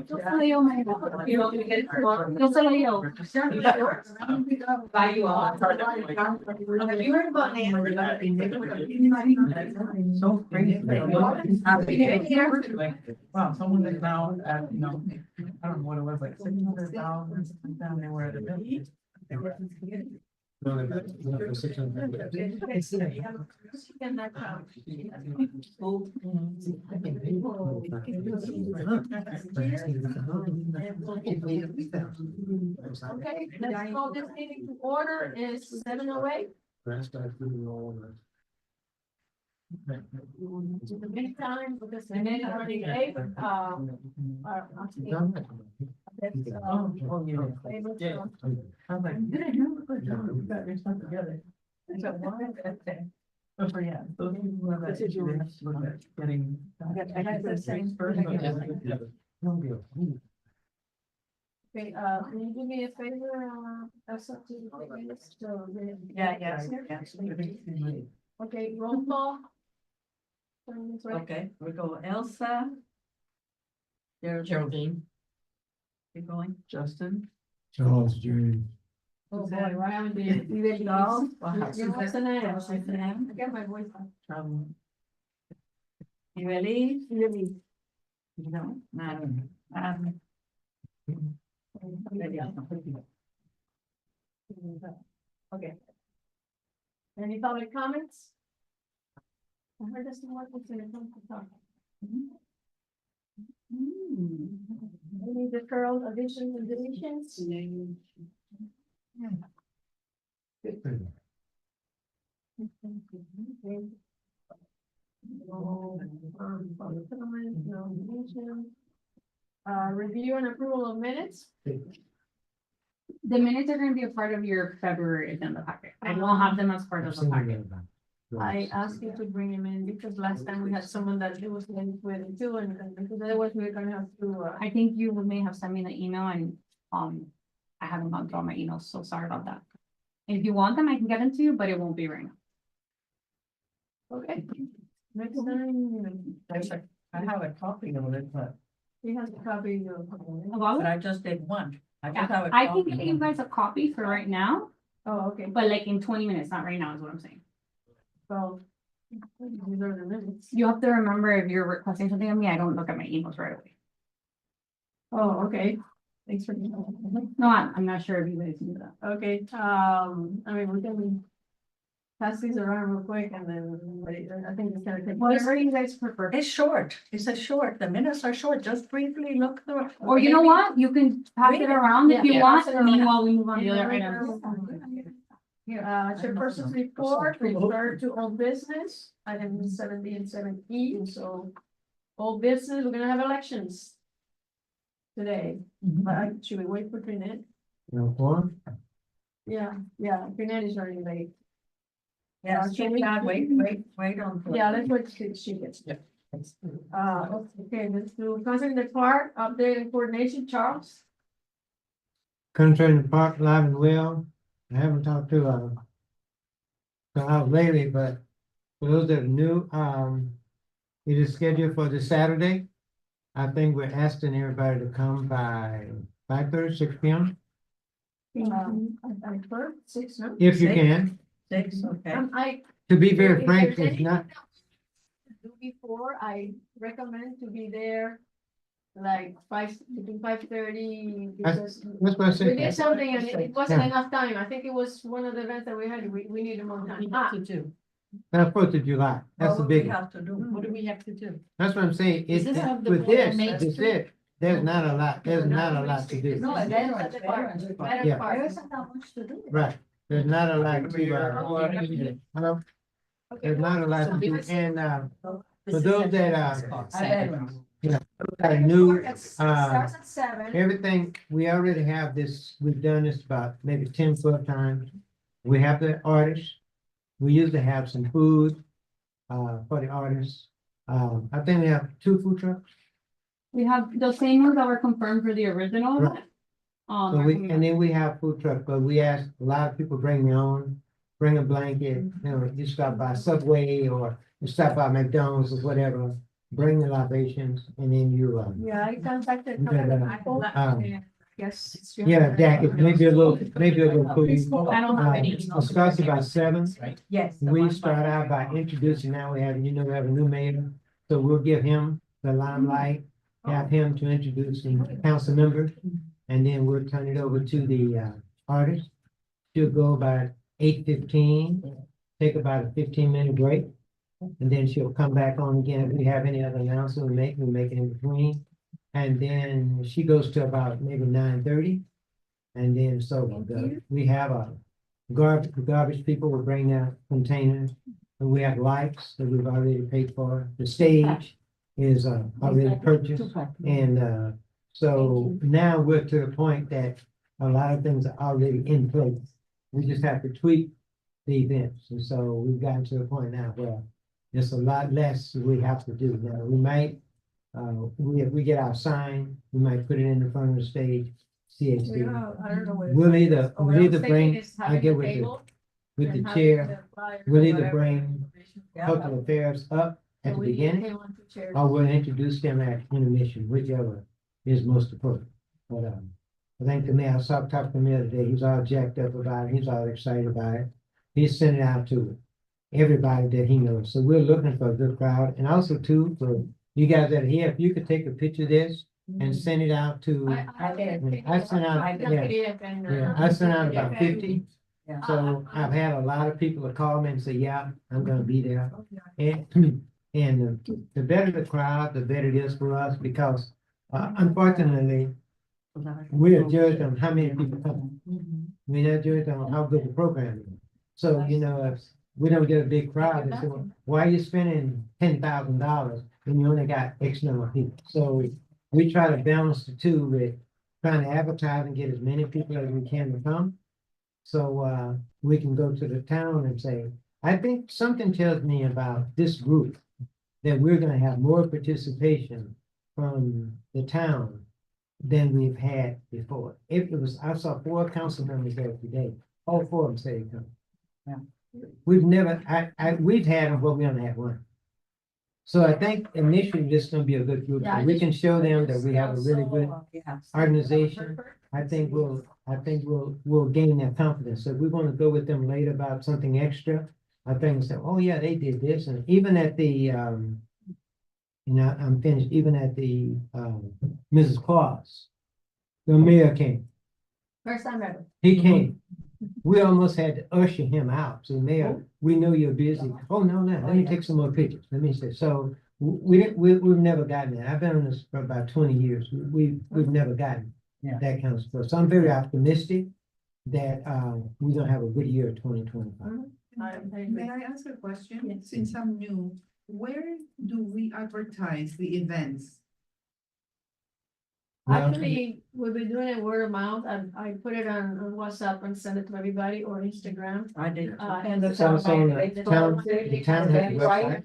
Yo se lo llevo mañana. Yo se lo llevo. Buy you all. Have you heard about So crazy. Nancy? Wow, someone is now at, you know, I don't know what it was, like 600,000 down there where it is. Okay, let's call this meeting to order. It's 7:08. In the meantime, because the minute already late, I was like, did I do a good job? You got your stuff together. But for yeah, those people that getting. I got the same person. Okay, can you do me a favor, Yeah. Okay, roll call. Okay, we go Elsa. Geraldine. Keep going. Justin. Charles Jr. Oh, boy, Ryan did. You ready, Charles. what's the name? What's the name? I got my voice on. You ready? Lily. No. Okay. Any public comments? I heard this one was in the talk. Any deferral, additions and deletions? No, public comment, no deletion. Review and approval of minutes? The minutes are gonna be a part of your February agenda packet. I won't have them as part of the packet. I asked you to bring him in because last time we had someone that it was late with it too, and because otherwise we were gonna have to, I think you may have sent me the email and, I haven't gone through all my emails, so sorry about that. If you want them, I can get them to you, but it won't be right now. okay. Next time, I have a copy of it, but. he has a copy of. About But it? I just did one. I just Yeah, have a I can copy. get you guys a copy for right now, Oh, okay, but like in 20 minutes, not right now is what I'm saying. well. These are the minutes. You have to remember if you're requesting something of me, I don't look at my emails right away. Oh, okay, thanks for. No, I'm not sure if you guys knew that. Okay, I mean, we can. Pass these around real quick and then, I think it's gonna take. Whatever you guys prefer. It's short. It's a short. The minutes are short. Just briefly look through. Or you know what, you can pass Read it it. around if you Yeah, want, pass it and around. meanwhile we move on to the other items. Chairperson's report, refer to all business, item 7B and 7E, so. All business, we're gonna have elections. Today, but should we wait for Trinette? Yeah, Trinette is already late. Yeah, Should we- wait on. Yeah, let's wait till she gets. Yeah. Okay, let's do concerning the park, update and coordination, Charles. Concerning the park live and well, I haven't talked to House lately, but for those that are new, it is scheduled for this Saturday. I think we're asking everybody to come by 5:30, 6 p.m. I heard 6, no? If you Six? can. 6, okay. I. To be very If frank, there's it's not, anything else to do before, I recommend to be there. Like between 5:30, because that's what I we said. did something and it wasn't Yeah. enough time. I think it was one of the events that we had, we needed more time. To do. That's 4th of July. That's the What do we big one. have to do? What do we have to do? That's what I'm saying. Is It, this how the with this, Main that's Street? it. There's not a lot, there's not a lot to do. No, Veterans veterans, at the park. veterans. Veterans Yeah. Park. There isn't that much to do. Right. There's not a lot to, hello? There's not a lot to do. And, for those that, are new, Starts at 7. everything, we already have this, we've done this about maybe 10, 12 times. We have the artists. We usually have some food, for the artists. I think we have 2 food trucks. We have the same ones that were confirmed for the original. Right. Um, So are we, coming and back. then we have food trucks, but we ask a lot of people bring their own, bring a blanket, you know, you stop by Subway or you stop by McDonald's or whatever. bring the libations, and then you, Yeah, I contacted. Okay, then, Yes. yeah, Jack, it may be a little cool. I don't have any. It starts about 7. Yes. the We one start by- out by introducing, now we have, we have a new mayor, so we'll give him the limelight, have him to introduce the council members, and then we'll turn it over to the artist. She'll go about 8:15, take about a 15-minute break, and then she'll come back on again. If we have any other announcement we make it in between. And then she goes to about maybe 9:30. And then we have a garbage people will bring their containers. And we have lights that we've already paid for. The stage is already purchased. And so now we're to the point that a lot of things are already in place. We just have to tweak the events. And so we've gotten to the point now where there's a lot less we have to do. Now, we might, if we get our sign, we might put it in the front of the stage, CHD. Yeah, I don't know what. We'll either bring, I I get with the chair, we'll either bring cultural affairs up at the beginning, or we'll introduce them at intermission, whichever is most appropriate. But, I think the mayor, I talked to the mayor today, he's all jacked up about it, he's all excited about it. He's sending it out to everybody that he knows, so we're looking for a good crowd, and also too, for you guys that are here, if you could take a picture of this and send it out to, I sent out, yeah, I sent out about 50. Yeah. So I've had a lot of people to call me and say, yeah, I'm gonna be there. And, the better the crowd, the better it is for us, because, unfortunately, we are judged on how many people come. We're not judged on how good the program is. So, if we don't get a big crowd, they say, well, why are you spending $10,000 when you only got X number of people? So we try to balance the two with trying to advertise and get as many people as we can to come. So, we can go to the town and say, I think something tells me about this group that we're gonna have more participation from the town than we've had before. I saw 4 council members there today, all 4 of them said they come. Yeah. We've never, we've had them, but we only had 1. So I think initially this is gonna be a good group. Yeah, I We just- can show them that we have a really good Yeah. organization. I think we'll gain their confidence. So we want to go with them later about something extra. I think say, oh yeah, they did this, and even at the I'm finished, even at the Mrs. Claus, the mayor came. First time ever. He came. We almost had to usher him out. So mayor, we know you're busy. Oh, no, let me take some more pictures. Let me say, so we've never gotten that. I've been on this for about 20 years. We've never gotten Yeah. that kind of stuff. So I'm very optimistic that we're gonna have a good year 2025. May I ask a question? Yes. Since I'm new, where do we advertise the events? Well, Actually, we've been doing it word of mouth, and I put it on WhatsApp and send it to everybody, or Instagram. I did. And It's also on the town has a website,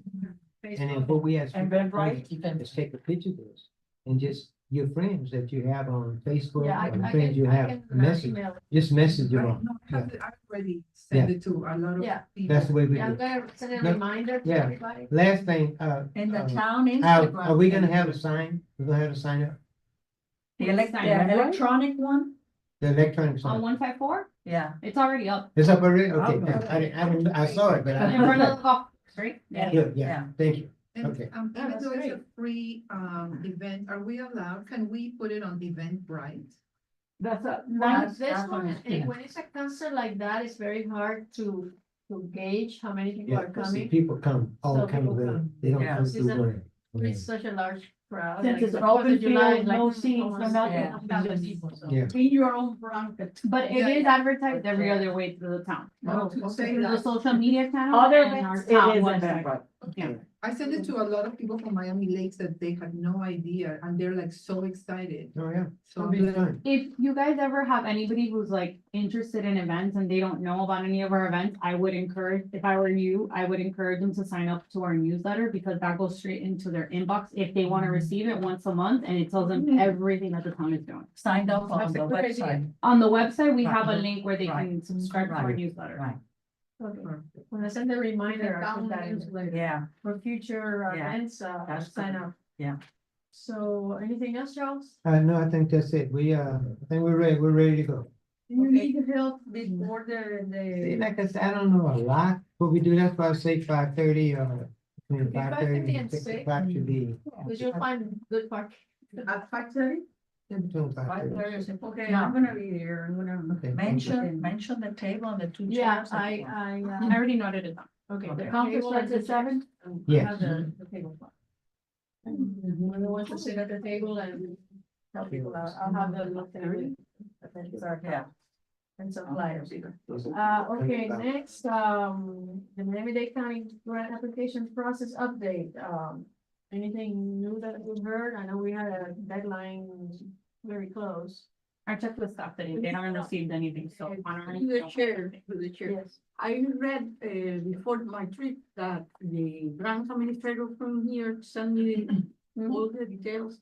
and then what we ask And people Eventbrite? to do is take a picture of this, and just your friends that you have on Facebook, Yeah, or friends you have, message, email it. just message them Right, on. no, I've already sent it to a lot Yeah. of people. That's the way we Yeah, I'm do it. gonna send a No, reminder to yeah. everybody. Last thing, In the town are Instagram. we gonna have a sign? We're gonna have a sign up, The electronic one? the electronic On sign? 154, Yeah. it's already up. It's up already? Okay, Okay. I saw it, but I In front didn't. of the golf course, right? Good, yeah, Yeah. thank you. And Okay. Yeah, even that's though it's a great. free event, are we allowed, can we put it on Eventbrite? That's a, That's- this that's one, what it's- when it's a concert like that, it's very hard to gauge how many people Yeah, are 'cause the coming. people come all So kinds of people ways. come. They don't Yeah. come This through is a- one. It's such a large crowd. Since like it's the an 4th of open July, field, like, no seats, no almost- nothing, Yeah. 1,000 people, so Yeah. in your own bracket. But it Yeah, is yeah. advertised every other way through the town. No, to say Through the that, social media channel. Other and our events, it town is website. Eventbrite. Yeah. I sent it to a lot of people from Miami Lakes that they had no idea, and they're like so excited. Oh, yeah. So It'll I'm be like, fun. If you guys ever have anybody who's like interested in events and they don't know about any of our events, I would encourage, if I were you, I would encourage them to sign up to our newsletter, because that goes straight into their inbox if they want to receive it once a month, and it tells them everything that the town is doing. Signed up on That's a the good idea. website. On the website, we have a Right. link where they Right. can subscribe to our Right. newsletter. Right. Okay, when I send a reminder, I put that in. Yeah, For future Yeah, events, that's sign good. up. Yeah. So anything else, Charles? No, I think that's it. I think we're ready to go. Do you Okay. need help before See, the? like I said, I don't know a lot, but we do, that's why I say 5:30 or between Between 5:30 5:30 and and 6 6. o'clock should be. Because you'll find good park. At 5:30? Between 5:30. Okay, No. I'm gonna be there, I'm gonna. Okay, mention the table and the two Yeah, chairs. I already noted it down. okay, the Okay. conference starts at 7? Yes. Have the table. And whoever wants to sit at the table and help people out, I'll have the little thing. Yeah. And some flyers either. Okay, next, the Miami-Dade County grant application process update, anything new that we've heard? I know we had a deadline very close. I checked with staff today, they haven't received anything, so. on our end, To the no. chair, to the chair. Yes. I read, before my trip that the grant administrator from here sent me all the details.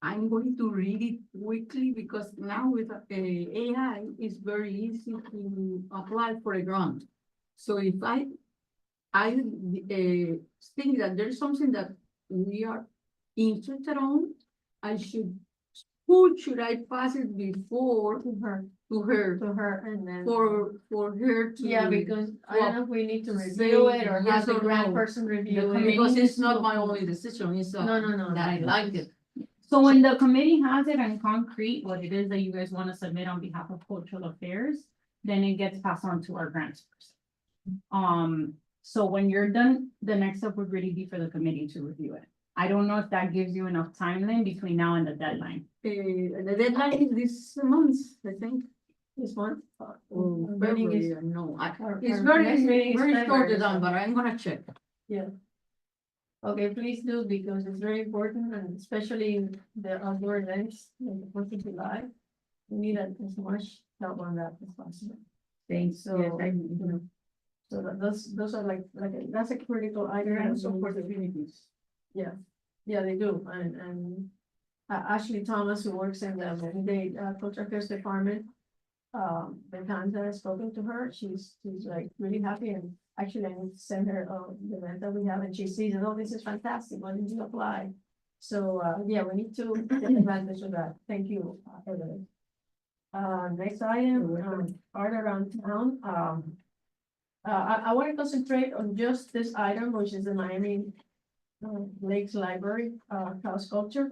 I'm going to read it quickly because now with AI, it's very easy to apply for a grant. So if I think that there's something that we are interested on, who should I pass it before To her, to her? to her, and then. For her to. Yeah, because I don't know if we need to to review say it or yes have the or grant no. person review The it. committee Because it's needs not to- my only decision, it's No. that I like it. So when the committee has it in concrete, what it is that you guys want to submit on behalf of cultural affairs, then it gets passed on to our grants person. So when you're done, the next step would really be for the committee to review it. I don't know if that gives you enough timeline between now and the deadline. The deadline is this month, I think. This month. Or Meeting is- February, no, our- it's our very, next meeting is very February, short so- on, but I'm gonna check. Okay, please do, because it's very important, and especially the outdoor events, like the Fourth of July. We need as much help on that as possible. Thanks, So, you know, so those are like, that's a critical item. And also for the communities. Yeah, they do, and Ashley Thomas, who works in the Miami-Dade Cultural Affairs Department. The times that I've spoken to her, she's like really happy, and actually I need to send her the event that we have, and she sees, oh, this is fantastic, why did you apply? So, yeah, we need to take advantage of that, thank you, Evelyn. Next item, art around town, I want to concentrate on just this item, which is the Miami Lakes Library, cow sculpture.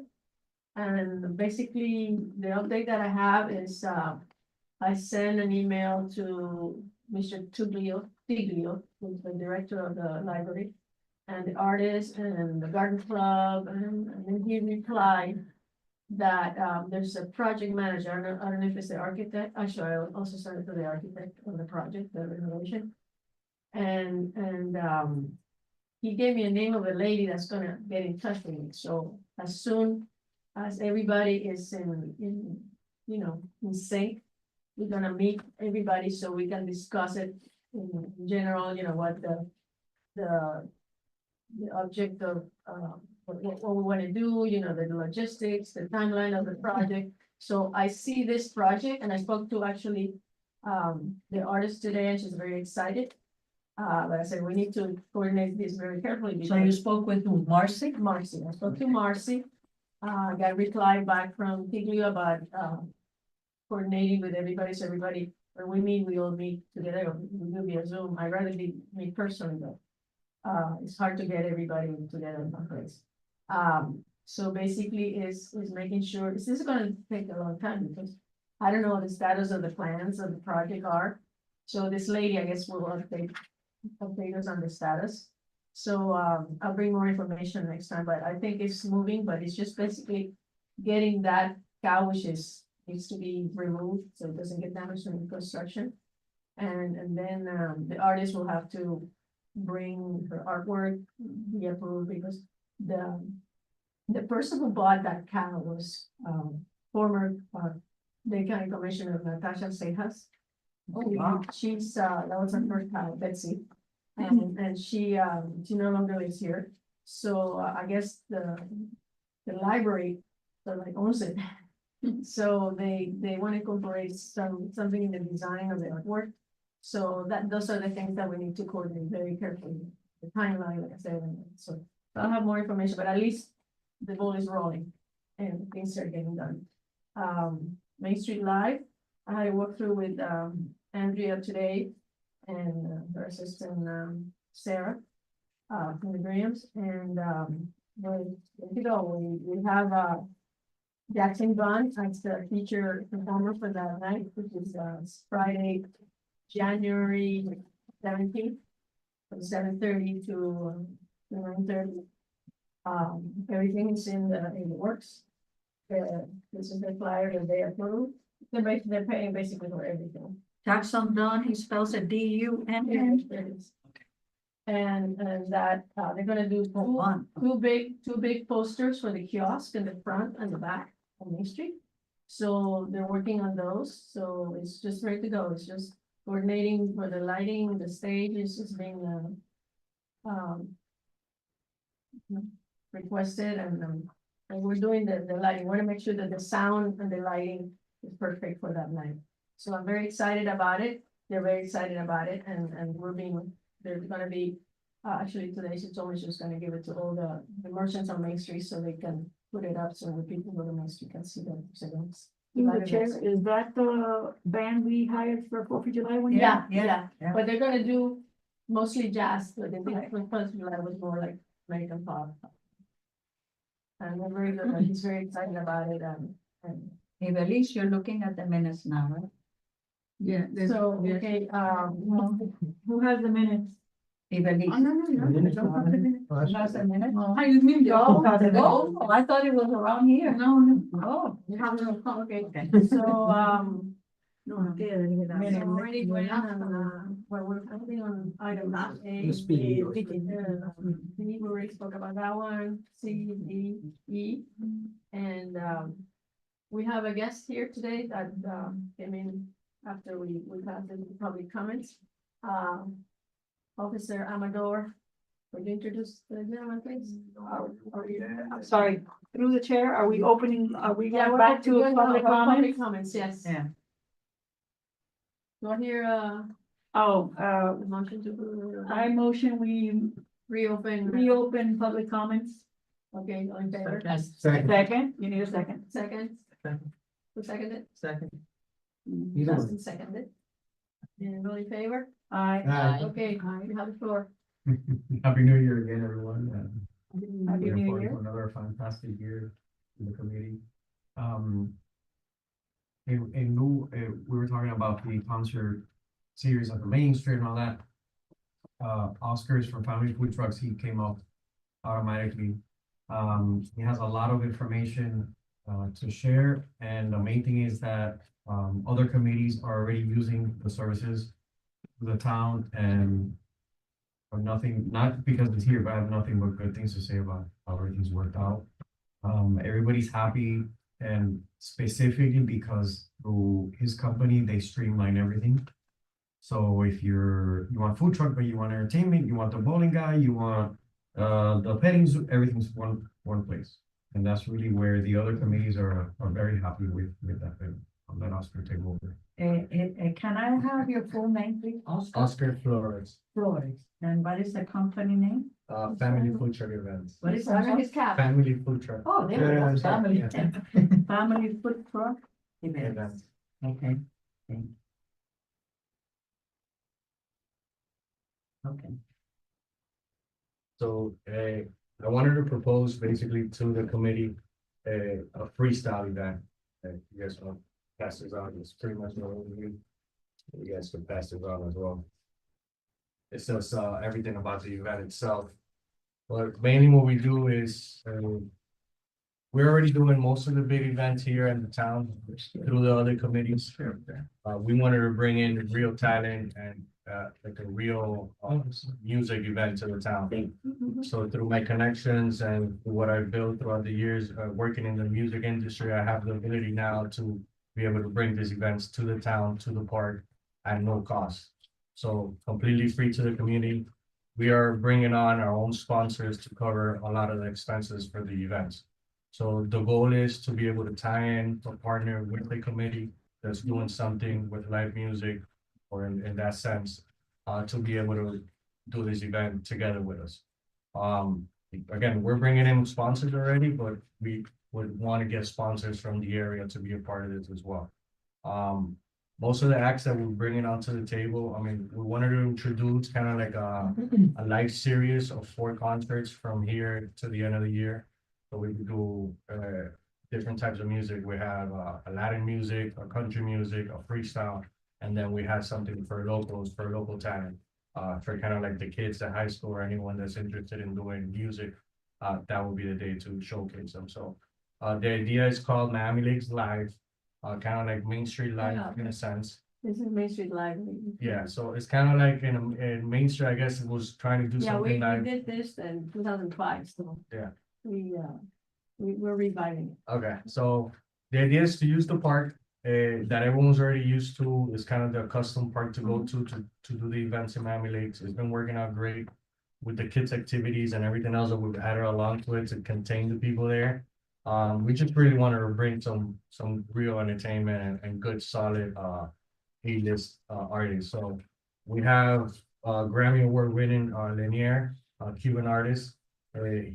And basically, the update that I have is, I sent an email to Mr. Tiglio, who's the director of the library. And the artist and the garden club, and then he replied that, there's a project manager, I don't know if it's the architect, actually, I also sent it to the architect of the project, the renovation. And, he gave me a name of a lady that's gonna get in touch with me, so as soon as everybody is in, you know, in sync. We're gonna meet everybody so we can discuss it in general, you know, what the object of, what we wanna do, you know, the logistics, the timeline of the project. So I see this project, and I spoke to actually, the artist today, and she's very excited. But I said, we need to coordinate this very carefully. So you because- spoke with who, Marcy? Marcy, I spoke to Marcy. Got a reply back from Tiglio about, coordinating with everybody, so everybody, when we meet, we all meet together, or we will be a Zoom, I'd rather meet personally, but. It's hard to get everybody together in one place. So basically is making sure, this is gonna take a long time, because I don't know what the status of the plans of the project are. So this lady, I guess, will update us on the status. So, I'll bring more information next time, but I think it's moving, but it's just basically getting that cow, which needs to be removed, so it doesn't get damaged in construction. And then, the artist will have to bring her artwork, be approved, because the person who bought that cow was, former, Dade County Commissioner Natasha Cejas. Oh, wow. She's, that was her first cow, Betsy. And she no longer lives here, so I guess the library, like owns it. So they want to incorporate something in the design of the artwork. So those are the things that we need to coordinate very carefully, the timeline, like I said, and so I'll have more information, but at least the ball is rolling and things are getting done. Main Street Live, I had a walkthrough with, Andrea today and her assistant, Sarah, from the Grahams, and, we have, Jackson Bond as the feature performer for that night, which is, Friday, January 17th, from 7:30 to 9:30. Everything is in the works. This is the flyer that they approved. They're paying basically for everything. Jackson Dunn, he spells it D-U-N-N. And that, they're gonna do two big posters for the kiosk in the front and the back on Main Street. So they're working on those, so it's just ready to go, it's just coordinating for the lighting, the stage is just being, requested and we're doing the lighting, we want to make sure that the sound and the lighting is perfect for that night. So I'm very excited about it, they're very excited about it, and there's gonna be, actually today she told me she was gonna give it to all the merchants on Main Street so they can put it up so the people go to Main Street can see them. The chair, is that the band we hired for 4th of July one? Yeah, yeah. but they're gonna do mostly jazz, but the first July was more like American pop. And we're very good, he's very excited about it, and Evelise, you're looking at the minutes now, right? Yeah. so, okay, Who has the minutes? Evelise. Oh, no. Minutes. Don't have the minute. Oh, that's- Has a minute? How you mean? Oh, I thought it was around here. No. Oh. you have no, okay, Okay. so, No. so already going on, well, we're focusing on item A. The speed. We already spoke about that one, C, D, E, and, we have a guest here today that, came in after we had the public comments. Officer Amador, would you introduce the gentleman, please? I'm sorry, through the chair, are we Yeah, we're back to going public Public comments? comments, yes. Yeah. Do I hear a motion to? I motion we Reopen, public comments. okay, all in favor? Second. Second, you need a second. Second, Second. who seconded? Second. Either one. Justin seconded. And all in favor? Aye. Okay, you have the floor. Happy New Year again, everyone. Happy Looking New forward Year. to Another fantastic year in the committee. We were talking about the concert series on the Main Street and all that. Oscars from Family Food Trucks, he came up automatically. He has a lot of information to share, and the main thing is that other committees are already using the services of the town, and nothing, not because it's here, but I have nothing but good things to say about how everything's worked out. Everybody's happy, and specifically because through his company, they streamline everything. So if you want food truck, but you want entertainment, you want the bowling guy, you want the petting zoo, everything's one place. And that's really where the other committees are very happy with that thing. I'll let Oscar take over. Can I have your full name, please? Oscar Flores, Flores. And what is the company name? Family Food Truck Events. What is Under that? his cap. Family Food Truck Oh, there we Yeah, go, family, yeah. family food truck. Events. Okay. Okay. Okay. So, I wanted to propose basically to the committee, a freestyle event. You guys want to pass this on, it's pretty much what we do. You guys can pass this on as well. It says, everything about the event itself. But mainly what we do is, we're already doing most of the big events here in the town through the other committees. We wanted to bring in real talent and, like a real, music event to the town. So through my connections and what I've built throughout the years, working in the music industry, I have the ability now to be able to bring these events to the town, to the park at no cost. So completely free to the community. We are bringing on our own sponsors to cover a lot of the expenses for the events. So the goal is to be able to tie in, to partner with the committee that's doing something with live music or in that sense, to be able to do this event together with us. Again, we're bringing in sponsors already, but we would want to get sponsors from the area to be a part of this as well. Most of the acts that we're bringing onto the table, I mean, we wanted to introduce kind of like a live series of 4 concerts from here to the end of the year. So we would do different types of music. We have a Latin music, a country music, a freestyle, and then we have something for locals, for local talent. For kind of like the kids at high school or anyone that's interested in doing music, that would be the day to showcase them. So the idea is called Miami Lakes Live, kind of like Main Street Live in a sense. This is Main Street Live. Yeah, so it's kind of like in Main Street, I guess it was trying to do Yeah, something we like, did this in 2005, so. Yeah. We're reviving it. okay, so the idea is to use the park that everyone's already used to. It's kind of the custom park to go to do the events in Miami Lakes. It's been working out great with the kids' activities and everything else that we've added along to it to contain the people there. We just really wanted to bring some real entertainment and good solid A-list artists. So we have Grammy Award winning Lanier, Cuban artist.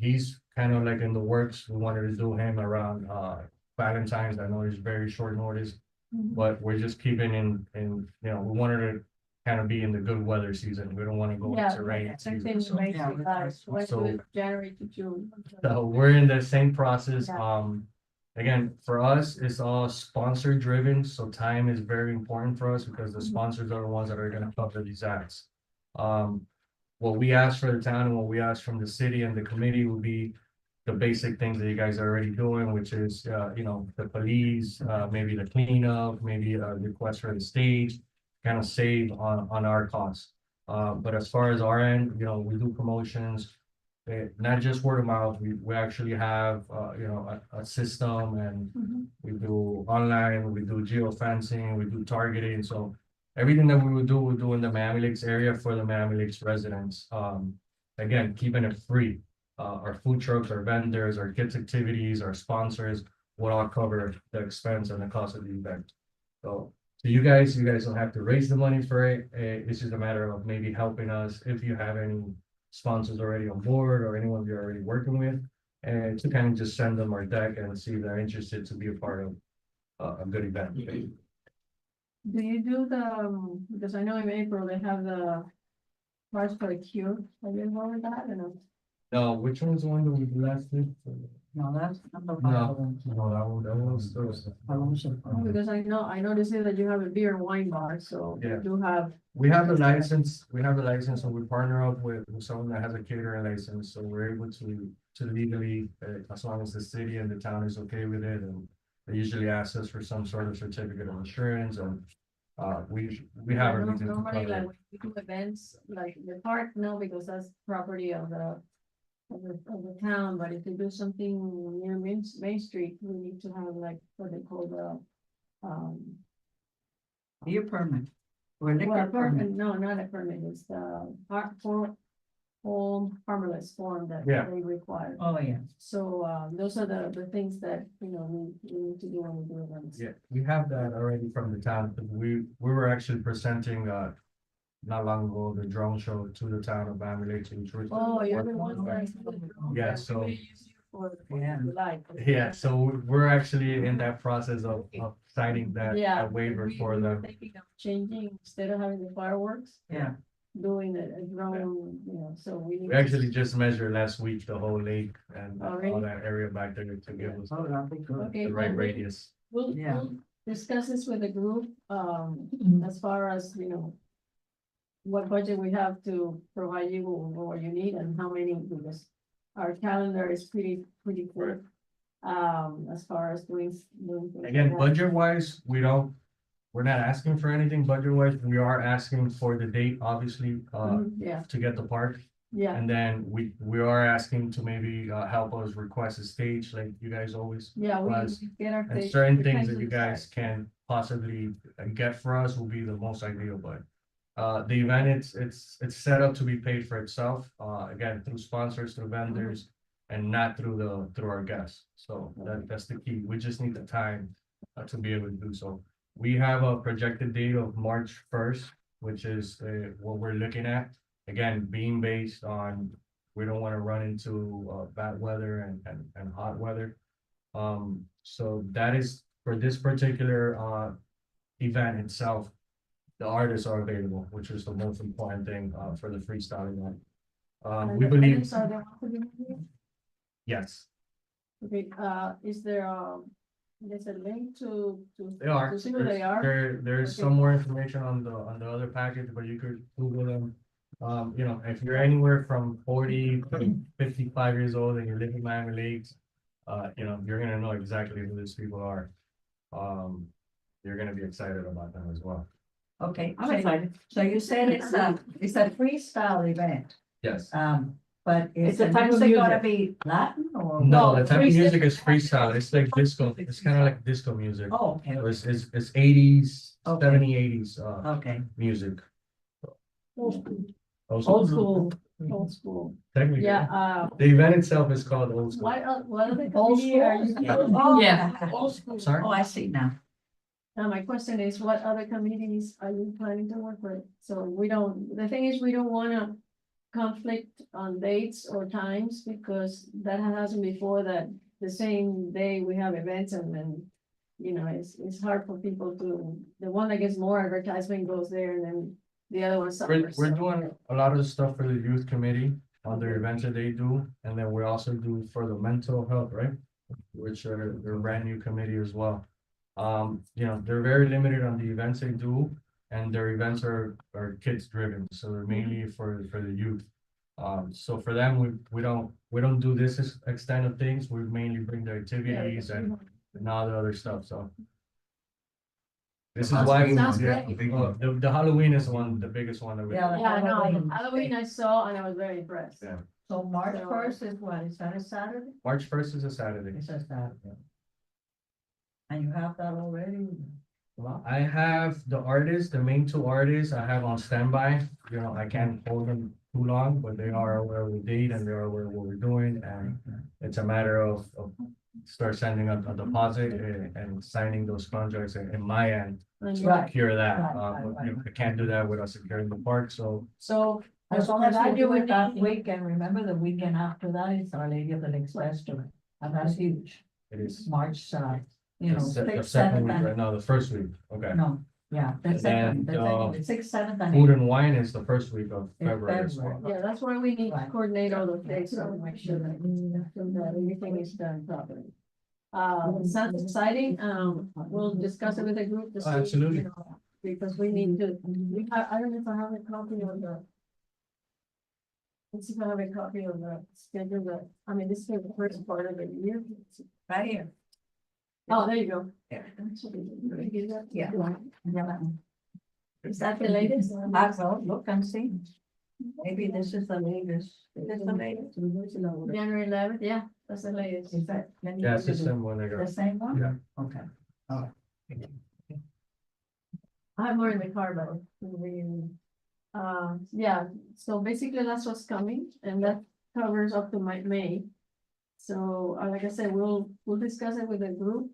He's kind of like in the works. We wanted to do him around Valentine's. I know it's very short notice, but we're just keeping in we wanted to kind of be in the good weather season. We don't want to go Yeah, into rain same season. thing with So, Main Street Live, went So- to January to June. so we're in the same process. Yeah. Again, for us, it's all sponsor driven, so time is very important for us because the sponsors are the ones that are gonna cover these acts. What we ask for the town and what we ask from the city and the committee will be the basic things that you guys are already doing, which is, the police, maybe the cleanup, maybe a request for the stage, kind of save on our costs. But as far as our end, we do promotions, not just word of mouth, we actually have, a system and we do online, we do geofencing, we do targeting, so everything that we do in the Miami Lakes area for the Miami Lakes residents. Again, keeping it free. Our food trucks, our vendors, our kids' activities, our sponsors will all cover the expense and the cost of the event. So you guys will have to raise the money for it. It's just a matter of maybe helping us if you have any sponsors already on board or anyone you're already working with. And to kind of just send them our deck and see if they're interested to be a part of a good event. Do you do because I know in April they have the March for a Cure, have you involved with that or no? No, which one's the one that we last did? No, that's. No, that was Thursday. Because I noticed that you have a beer and wine bar, so Yeah. you do have. We have a license, and we partner up with someone that has a catering license, so we're able to legally, as long as the city and the town is okay with it, and they usually ask us for some sort of certificate of insurance, and we have everything. Normally, like covered. when we do events, like the park, no, because that's property of the town, but if you do something near Main Street, we need to have like what they call the, Beer permit. Or well, liquor permit. permit, no, not a permit, it's the home harmless form that Yeah. they require. Oh, yeah. So, those are the things that, we need to do when we do events. Yeah, we have that already from the town, but we were actually presenting, not long ago, the drone show to the town of Miami Lakes, which was. Oh, you're the one that. Yeah, so- We use you for Yeah. July. Yeah, so we're actually in that process of signing that waiver we for were them. thinking of changing, instead of having the fireworks, Yeah. doing a drone, so we. need We to- actually just measured last week the whole lake and Oh, all really? that area back there to give us Oh, that'd be good. Okay, the right well, radius. Yeah. We'll discuss this with the group, as far as, what budget we have to provide you with what you need and how many, because our calendar is pretty full. As far as doing things like Again, that. budget wise, we're not asking for anything budget wise. We are asking for the date, obviously, Yeah, to get the park. yeah, And then we are asking to maybe help us request a stage like you guys always. yeah, we request. get our. And thing- certain we things can that do you guys can possibly get for us will be the most ideal, but. The event, it's set up to be paid for itself, again, through sponsors, through vendors. And not through our guests, so that's the key, we just need the time to be able to do so. We have a projected date of March 1st which is what we're looking at. Again, being based on, we don't want to run into bad weather and hot weather. So that is for this particular event itself, the artists are available, which is the most important thing for the freestyle event. And We the believe, artists are the ones who do it? yes, Okay, is there there's a link to they are. to see who they are? There's Okay. some more information on the other package, but you could Google them. You know, if you're anywhere from 40 to 55 years old and you live in Miami Lakes, you know, you're gonna know exactly who these people are. You're gonna be excited about them as well. Okay, I'm excited. so you said it's a freestyle event, Yes. but It's is a the type of music gonna music. be Latin or? No, No, the type of freestyle. music is freestyle. It's like disco. It's kind of like disco music. Oh, okay, It's 80s, Okay. 70s, 80s, okay. music. Old school, old school. Technically. Yeah, The event itself is called Old School. what other Old committee are you? Oh, Yeah, old school. Sorry? Oh, I see now. Now, my question is, what other committees are you planning to work with? So we don't, the thing is, we don't wanna conflict on dates or times, because that has happened before, that the same day we have events and then, you know, it's hard for people to, the one that gets more advertisement goes there and then the other one We're suffers. doing a lot of the stuff for the youth committee on their events that they do, and then we also do for the mental health, right? Which are, they're a brand new committee as well. You know, they're very limited on the events they do, and their events are kids driven, so they're mainly for the youth. So for them, we don't do this extent of things, we mainly bring the activities and all the other stuff, so. This is why, Sounds yeah, great. the Halloween is the biggest one that we. Yeah. Yeah, no, Halloween. Halloween I saw and I was very impressed. Yeah. So March So- 1st is what? Is that a Saturday? March 1st is a Saturday. It's a Saturday. And you have that already? I have the artists, the main two artists I have on standby. You know, I can't hold them too long, but they are aware of the date and they are aware of what we're doing, and it's a matter of start sending a deposit and signing those contracts in my end And to you- Right. secure that. Right, But, right, you know, I can't do that without securing the park, so So. As long for as that, you do would it that need- weekend, remember the weekend after that is Our Lady of the Lakes Festival. And that's huge, it is. March, you The know, se- the 6th, second 7th, week, right and, now, the first week, okay. no, yeah, the And second, then, the 6th, 7th, and Food 8th. and wine is the first week of In February as well. February. Yeah, that's why we need to Right. coordinate all those dates, so we make sure that everything is done properly. Sounds exciting, we'll discuss it with the group to see. Absolutely. You know, because we need to, I don't know if I have a copy of the. Let's see if I have a copy of the schedule that, I mean, this is the first part of the year. Right here. Oh, there you go. Yeah. Yeah. Yeah. Is that the latest? I will look and see. Maybe this is the latest. Is this the latest? January 11th, yeah, that's the latest. Is that? let me Yeah, look at it. system when they go. The same one? Yeah. Okay. I have more in the car though. Yeah, so basically that's what's coming and that covers up to May. So, like I said, we'll discuss it with the group.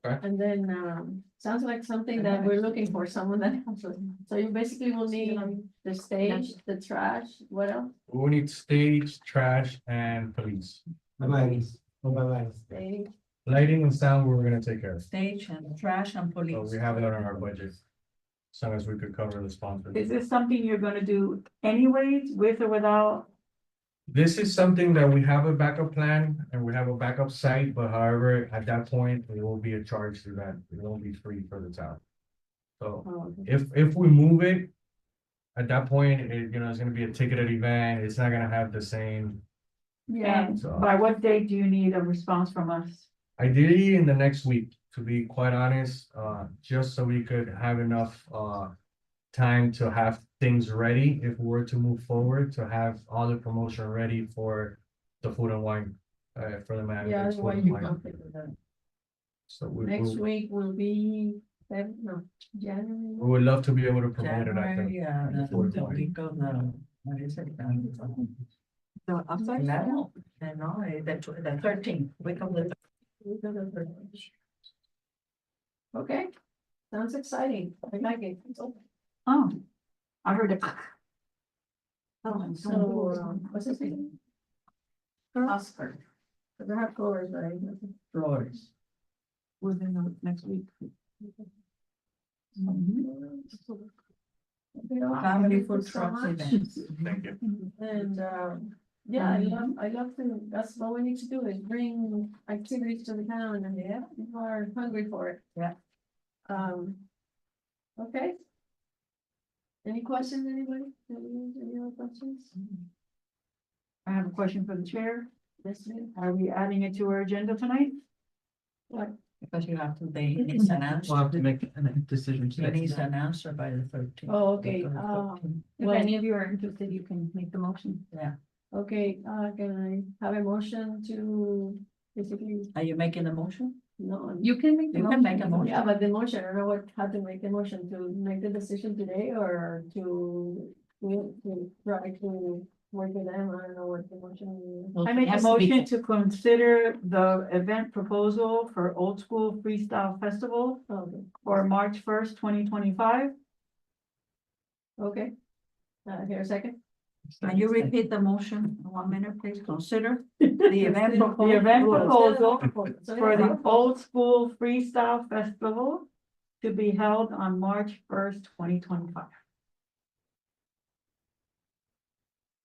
Okay. And then, sounds like something that we're looking for, someone that, so you basically will need the stage, the trash, what else? We need stage, trash, and police. Bye-bye. Bye-bye. Stage, Lighting and sound, we're gonna take care of. Stage and trash and So police. we have it on our budget. As long as we could cover the sponsor. Is this something you're gonna do anyways, with or without? This is something that we have a backup plan and we have a backup site, but however, at that point, it will be a charge to that. It won't be free for the town. So oh, if we move it, at that point, you know, it's gonna be a ticketed event. It's not gonna have the same. yeah, And So- by what date do you need a response from us? Ideally, in the next week, to be quite honest, just so we could have enough, time to have things ready if we were to move forward, to have all the promotion ready for the food and wine, for the Miami yeah, Lakes that's Food why and you Wine. conflict with that. So Next week will be, January. we would love to be able to promote it at January, the. yeah, the the fourth the one. week of the, what is it? No, the 13th, week of the. Okay, sounds exciting, I like it. Oh, I heard it. So, what's his name? Oscar. So they have floors, right? Flores. Within the next week. Family food trucks events. Thank you. And, yeah, I love to, that's what we need to do is bring activities to the town and yeah, people are hungry for it. Yeah. Okay. Any questions, anybody? Any other questions? I have a question for the chair. Yes, ma'am. Are we adding it to our agenda tonight? Because you have to, they needs an answer. We'll have to make a decision It today. needs an answer by the 13th. Oh, okay, If Well- any of you are interested, you can make the motion. okay, can I have a motion to basically, Are you making the motion? no. You can make the You motion. can make a motion. Yeah, but the motion, I don't know what, how to make the motion, to make the decision today or to try to work with them, I don't know what the motion. I make a motion to consider the event proposal for Old School Freestyle Festival Okay, for March 1st, 2025. okay. Here a second. Can you repeat the motion in 1 minute, please? Consider the event The proposal. event proposal So for yeah, the Old School Freestyle Festival to be held on March 1st, 2025.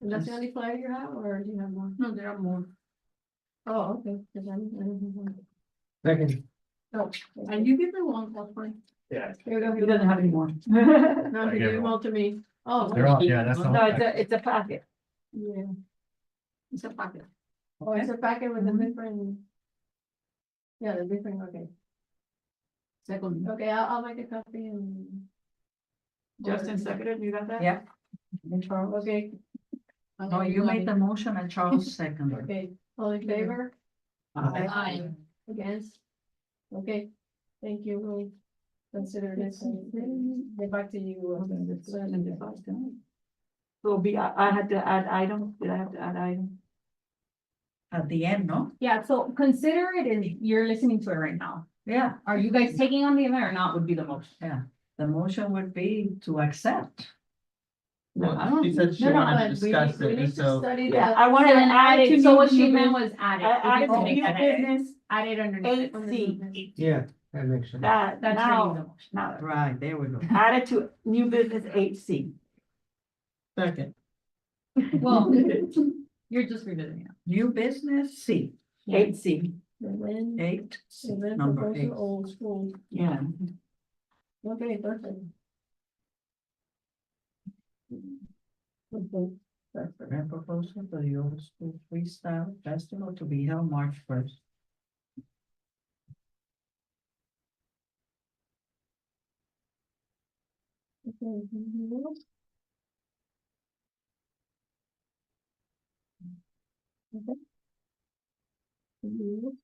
and that's the only flyer you have, or do you have more? No, there are more. Oh, okay. 'Cause I don't have one. Second, Oh, And you give me one, that's fine. Yeah, here we go. He doesn't have any more. No, I he get gave them all to me. Oh, they're all, yeah, that's the No, whole. it's a packet. yeah. It's a packet. Oh, it's a packet with the Mhm. different. Yeah, the different, okay. Second. Okay, I'll make a copy and. Justin seconded, you got that? Yeah. And Charles? Okay. No, you made the motion and Charles seconded. Okay, all in favor? Aye. Against? Okay, thank you, we'll consider this and get back to you. So I had to add item, did I have to add item? At the end, no? Yeah, so consider it as you're listening to it right now. Yeah, Are you guys taking on the event or not would be the motion? the motion would be to accept. Well, she said she No, no, wanted to but we discuss need, we it, need and to so study Yeah, the. I wanted to And add it to. so new what she meant business- was add it. Add it to Make new that business Add it underneath. 8C. yeah, that makes sense. That, That's your new now, motion. now, Right, there we go. add it to new business 8C. second, Well, you're just revisiting it. New business, C, 8C, And then, 8, and then number proposal 8. old school, yeah. okay, perfect. Okay, perfect. Grant proposal for the old school freestyle festival to be held March 1st. Okay, anything else? Okay. Anything else?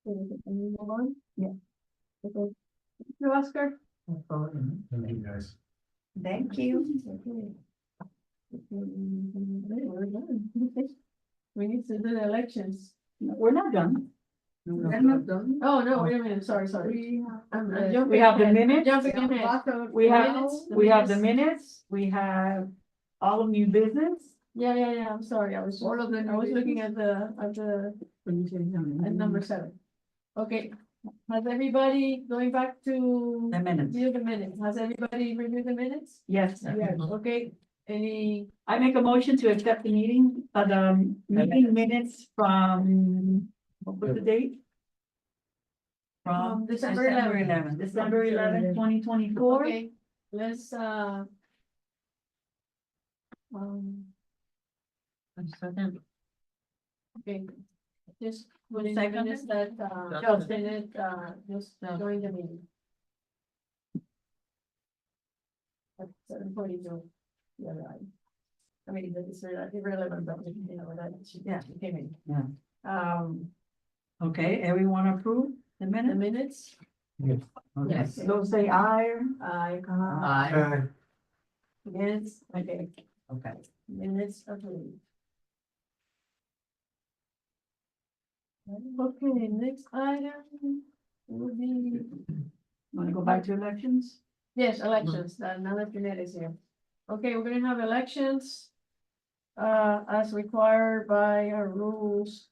Okay, can we move on? Yeah. Okay. Thank you, Oscar. Thank you, guys. Thank you. Okay. We're done. We need to do the elections. We're not done. We're not done. Oh, no, wait a minute, sorry. I'm jumping We have the ahead. minutes. Jumping ahead. We have, Minutes, we have the minutes, we have all of new business. Yeah, I'm sorry, I was, All of them I was are looking at number 7. Okay, has everybody, going back to The minutes. review the minutes, has everybody reviewed the minutes? Yes. Yes, okay, any, I make a motion to accept the meeting, meeting minutes from, what was the date? From December 11th. December 11th, 2024. okay, let's, okay, just put in the Second. minutes that, Justin it, just join the meeting. At 7:42. Yeah, right. I mean, that is irrelevant, but you know, that she came in. Yeah. Okay, everyone approve the The minute? minutes, Okay. yes. So say aye. Aye. Yes, okay, Okay. minutes approved. Okay, next item will be, Want to go back to elections? yes, elections, now that Jeanette is here. Okay, we're gonna have elections. As required by our rules.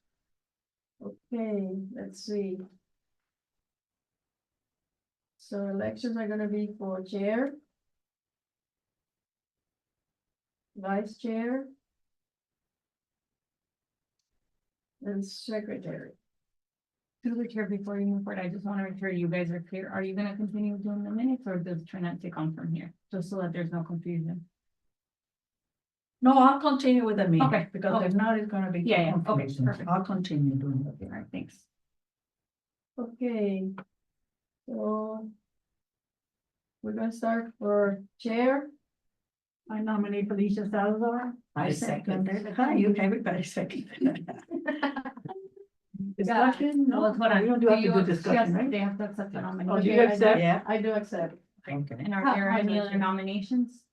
Okay, let's see. So elections are gonna be for chair. Vice chair. And secretary. Through the chair, before you move forward, I just want to make sure you guys are clear. Are you gonna continue doing the minutes or does Trinette take on from here? Just so that there's no confusion. No, I'll continue with the meeting. Okay, Because okay. if not, it's gonna be. Yeah, yeah, okay, confusing. perfect. I'll continue doing it. All right, thanks. Okay. So. We're gonna start for chair. I nominate Felicia Salazar. I second it. Hi, you, everybody second. Discussion? Well, No, that's what I. we don't do have to do yes, discussion, right? They have to accept the Oh, nomination. do you Okay, I accept? do- Yeah. I do accept. Okay. And are there How's any that, other Chair? nominations?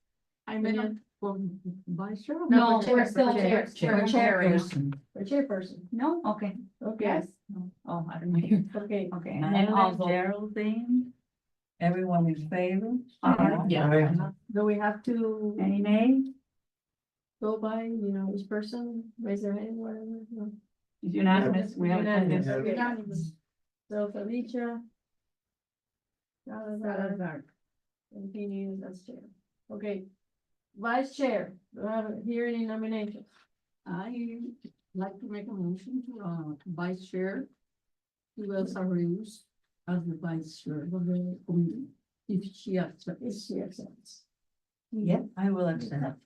I meant for vice chair. No, for we're chair, still for chair. chair. Chairperson. For chairperson. No, okay, Okay, yes. Oh, I don't know. okay. Okay, and then I'll vote. Geraldine. Everyone in favor? Yeah. Do we have to Any nay? go by, each person, raise their hand, whatever? No. It's unanimous. We have Unanimous, attendance. okay. Unanimous. So Felicia. Salazar. And Pini is as chair. Okay. Vice chair, do I have here any nominations? I like to make a motion to vice chair. To Elsa Rios as the vice chair of the committee, if she accepts. If she accepts. Yep, I will accept.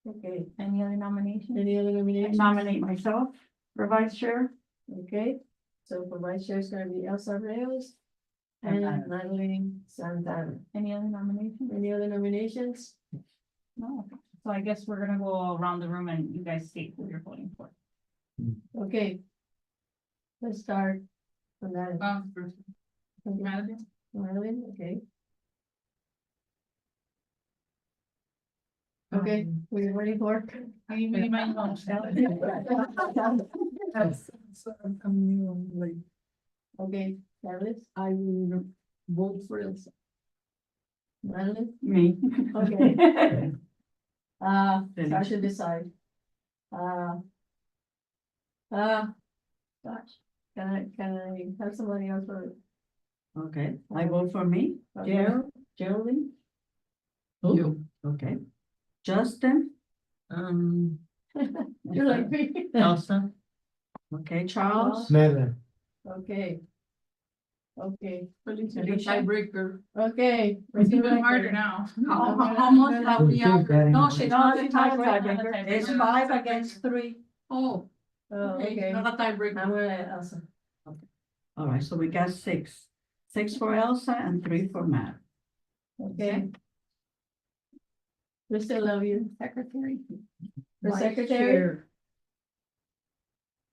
Okay, Any other nominations? any other I nominations? nominate myself for vice chair. Okay, so for vice chair is gonna be Elsa Reyes. And Santana. Madeline Santana. Any other nominations? Any other nominations? No, okay. So I guess we're gonna go around the room and you guys state who you're voting for. Okay. Let's start from that. Madeline? Madeline, okay. Okay, we're ready for. Are you ready, my Okay, Alice, I will vote for Elsa. Madeline, Me. okay. So I should decide. Gosh, can I have somebody else for? Okay, I vote for me. Okay. Geraldine. You. Okay. Justin. You're like me. Elsa. Okay, Charles. Madeline. Okay. Okay, Felicia, the tiebreaker. okay. It's even harder now. How much have we? No, she's not a tiebreaker. tiebreaker. It's 5 against 3. Oh, Oh, okay, okay. not a tiebreaker. I'm gonna, Elsa. All right, so we got 6. 6 for Elsa and 3 for Matt. Okay. We still love you. Secretary. The Vice secretary, chair.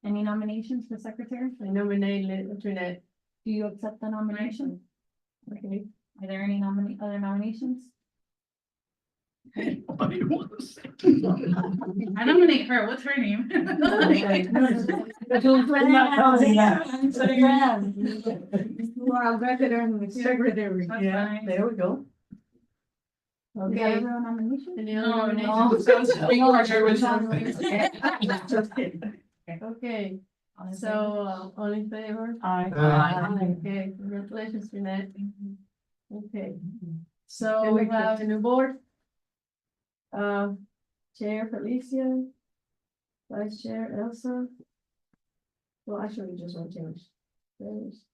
Any nominations for secretary? I nominate Trinette. Do you accept the nomination? Okay. Are there any other nominations? What do you want to say? I nominate her. What's her name? Well, veteran secretary. Yeah, there we go. Okay. Okay. Everyone nomination? Any other No, nominations? Just kidding. Okay, so, all in favor? Aye. Okay, congratulations, Trinette. Okay, so we have a new board. Chair Felicia. Vice Chair Elsa. Well, actually, we just want to change. There's.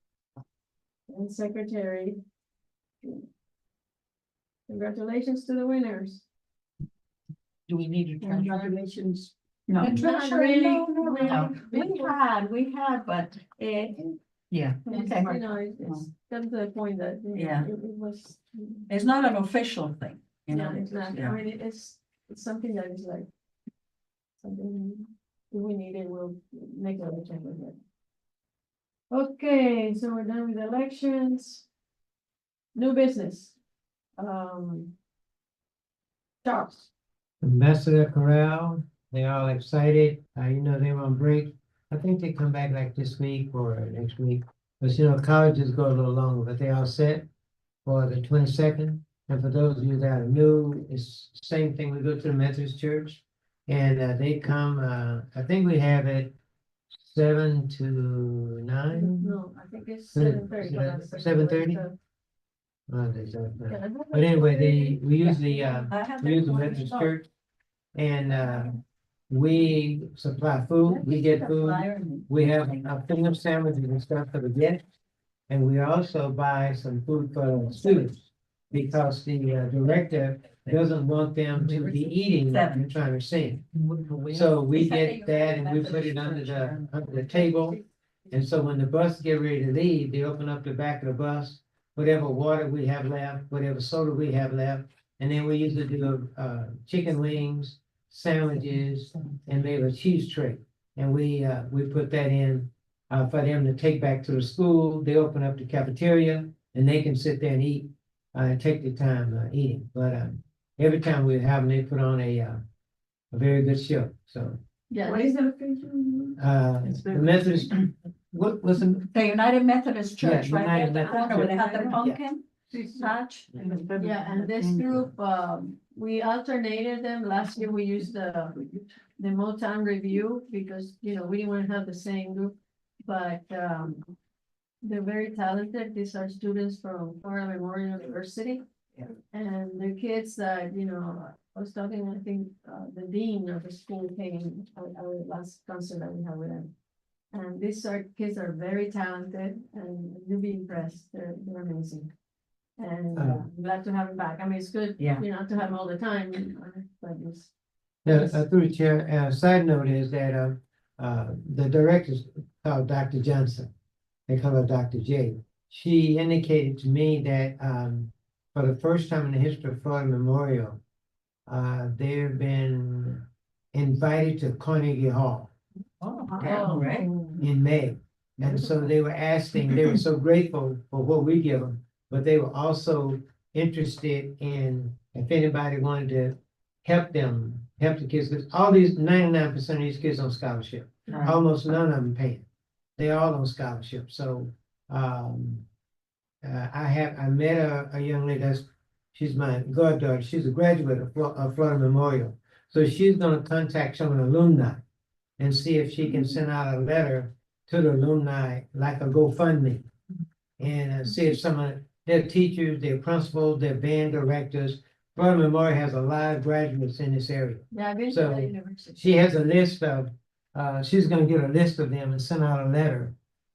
And Secretary. Congratulations to the winners. Do we need to congratulations? No. Not really. No. We had, but yeah, It's, okay. it's come to the point that. Yeah. It was. It's not an official thing, you know. Yeah, exactly. Yeah. I mean, it's something that is like. Something, if we need it, we'll make a change with it. Okay, so we're done with elections. New business. Charles, Ambassador Corral, they all excited, they were on break. I think they come back like this week or next week. But colleges go a little longer, but they all set for the 22nd. And for those of you that are new, it's the same thing. We go to the Methodist Church. And they come, I think we have it 7 to 9. No, I think it's Hmm. 7:30. 7:30? But anyway, we usually, we use the Methodist Church. And we supply food, we get food, we have finger sandwiches and stuff for the guests. And we also buy some food for students. Because the director doesn't want them to be eating while they're trying to sing. So we get that and we put it under the table. And so when the bus get ready to leave, they open up the back of the bus, whatever water we have left, whatever soda we have left. And then we usually do chicken wings, sandwiches, and maybe a cheese tray. And we put that in for them to take back to the school. They open up the cafeteria and they can sit there and eat, take the time eating. But every time we have them, they put on a very good show. So Yeah, What is the location? the Methodist, what was the? The United Methodist Church, Yeah, right there, United the Methodist corner where they have Church. the pumpkin, such. yeah, and this group, we alternated them. Last year we used the Motown Review because, we didn't want to have the same group. But, they're very talented. These are students from Florida Memorial University. Yeah. And the kids that, I was talking, I think, the dean of the school came our last concert that we had with them. And these kids are very talented and you'll be impressed. They're amazing. And I'm glad to have them back. I mean, it's good, Yeah. to have them all the time, but it's. Through the chair, side note is that the director's called Dr. Johnson. They call her Dr. J. She indicated to me that for the first time in the history of Florida Memorial, they've been invited to Carnegie Hall in May. And so they were asking, they were so grateful for what we give them, but they were also interested in if anybody wanted to help them, help the kids, because all these 99% of these kids on scholarship, almost none of them paying. They're all on scholarship. So I met a young lady she's my goddaughter. She's a graduate of Florida Memorial. So she's gonna contact some of the alumni and see if she can send out a letter to the alumni, like a GoFundMe. And see if some of their teachers, their principals, their band directors, Florida Memorial has a lot of graduates in this area. Yeah, I've been to So, the university. She has a list of, she's gonna get a list of them and send out a letter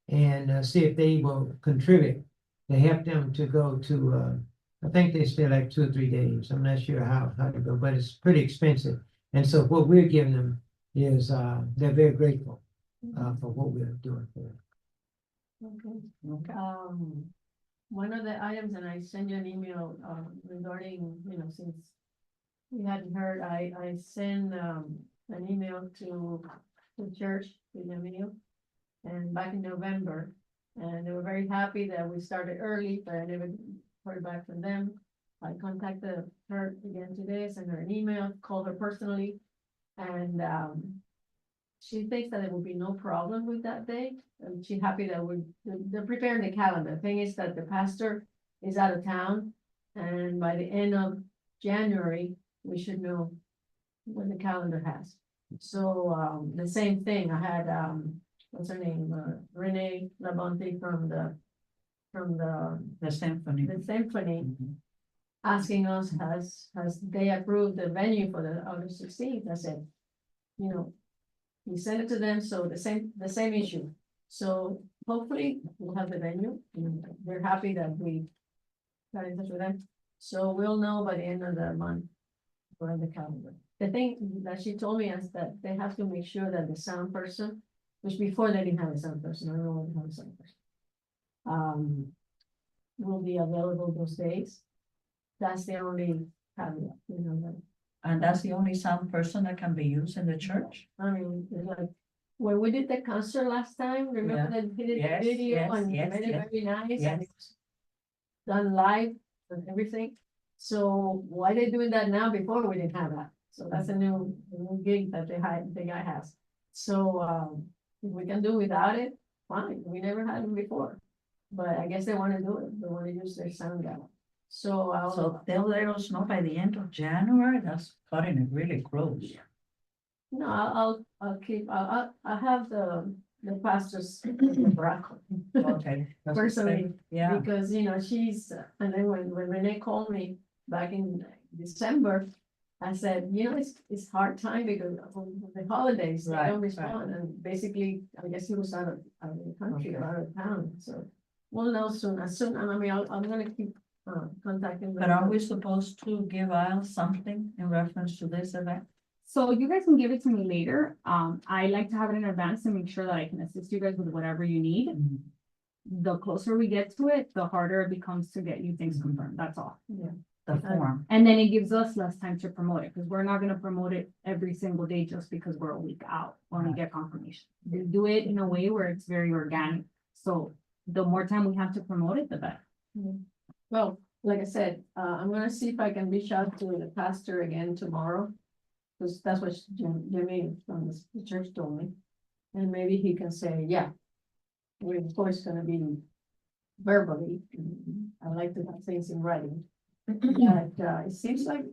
and see if they will contribute to help them to go to, I think they stay like 2 or 3 days. I'm not sure how to go, but it's pretty expensive. And so what we're giving them is, they're very grateful for what we're doing for them. Okay. One of the items, and I sent you an email, regarding, since we hadn't heard, I sent, an email to the church, to the video, and back in November, and they were very happy that we started early, but I never heard back from them. I contacted her again today, sent her an email, called her personally, and, she thinks that there will be no problem with that date, and she's happy that they're preparing the calendar. The thing is that the pastor is out of town, and by the end of January, we should know what the calendar has. So, the same thing, I had, what's her name, Renee Labonte from the symphony. the symphony, asking us, has they approved the venue for the August 16th? I said, we sent it to them, so the same issue. So hopefully we'll have the venue, and they're happy that we got in touch with them. So we'll know by the end of the month for the calendar. The thing that she told me is that they have to make sure that the sound person, which before they didn't have a sound person, I don't know when they have a sound person. Will be available those days. That's the only caveat, that. And that's the only sound person that can be used in the church? I mean, it's like, when we did the concert last time, remember that we did the Yes, video yes, and yes, made it yes. very nice? Yes. And it was done live and everything. So why they doing that now? Before we didn't have that. So that's a new gig that the guy has. So, if we can do without it, fine. We never had them before. But I guess they want to do it. They want to use their sound guy. So I'll, So they'll let us know by the end of January, that's cutting it really close. no, I'll keep, I'll have the pastors. Okay. that's Personally, Yeah, because, you know, she's, and then when Renee called me back in December, I said, you know, it's hard time because of the holidays, they Right, don't right. respond, and basically, I guess he was out of the country or Okay. out of town, so. We'll know soon, and I mean, I'm gonna keep, contacting. but are we supposed to give out something in reference to this event? So you guys can give it to me later. I like to have it in advance to make sure that I can assist you guys with whatever you need. The closer we get to it, the harder it becomes to get you things confirmed. That's all. The form, And then it gives us less time to promote it, because we're not gonna promote it every single day just because we're a week out when we get confirmation. We do it in a way where it's very organic. So the more time we have to promote it, the better. Well, like I said, I'm gonna see if I can reach out to the pastor again tomorrow. Cause that's what Jimmy from the church told me. And maybe he can say, yeah. We're of course gonna be verbally, I like to have things in writing. But, it seems like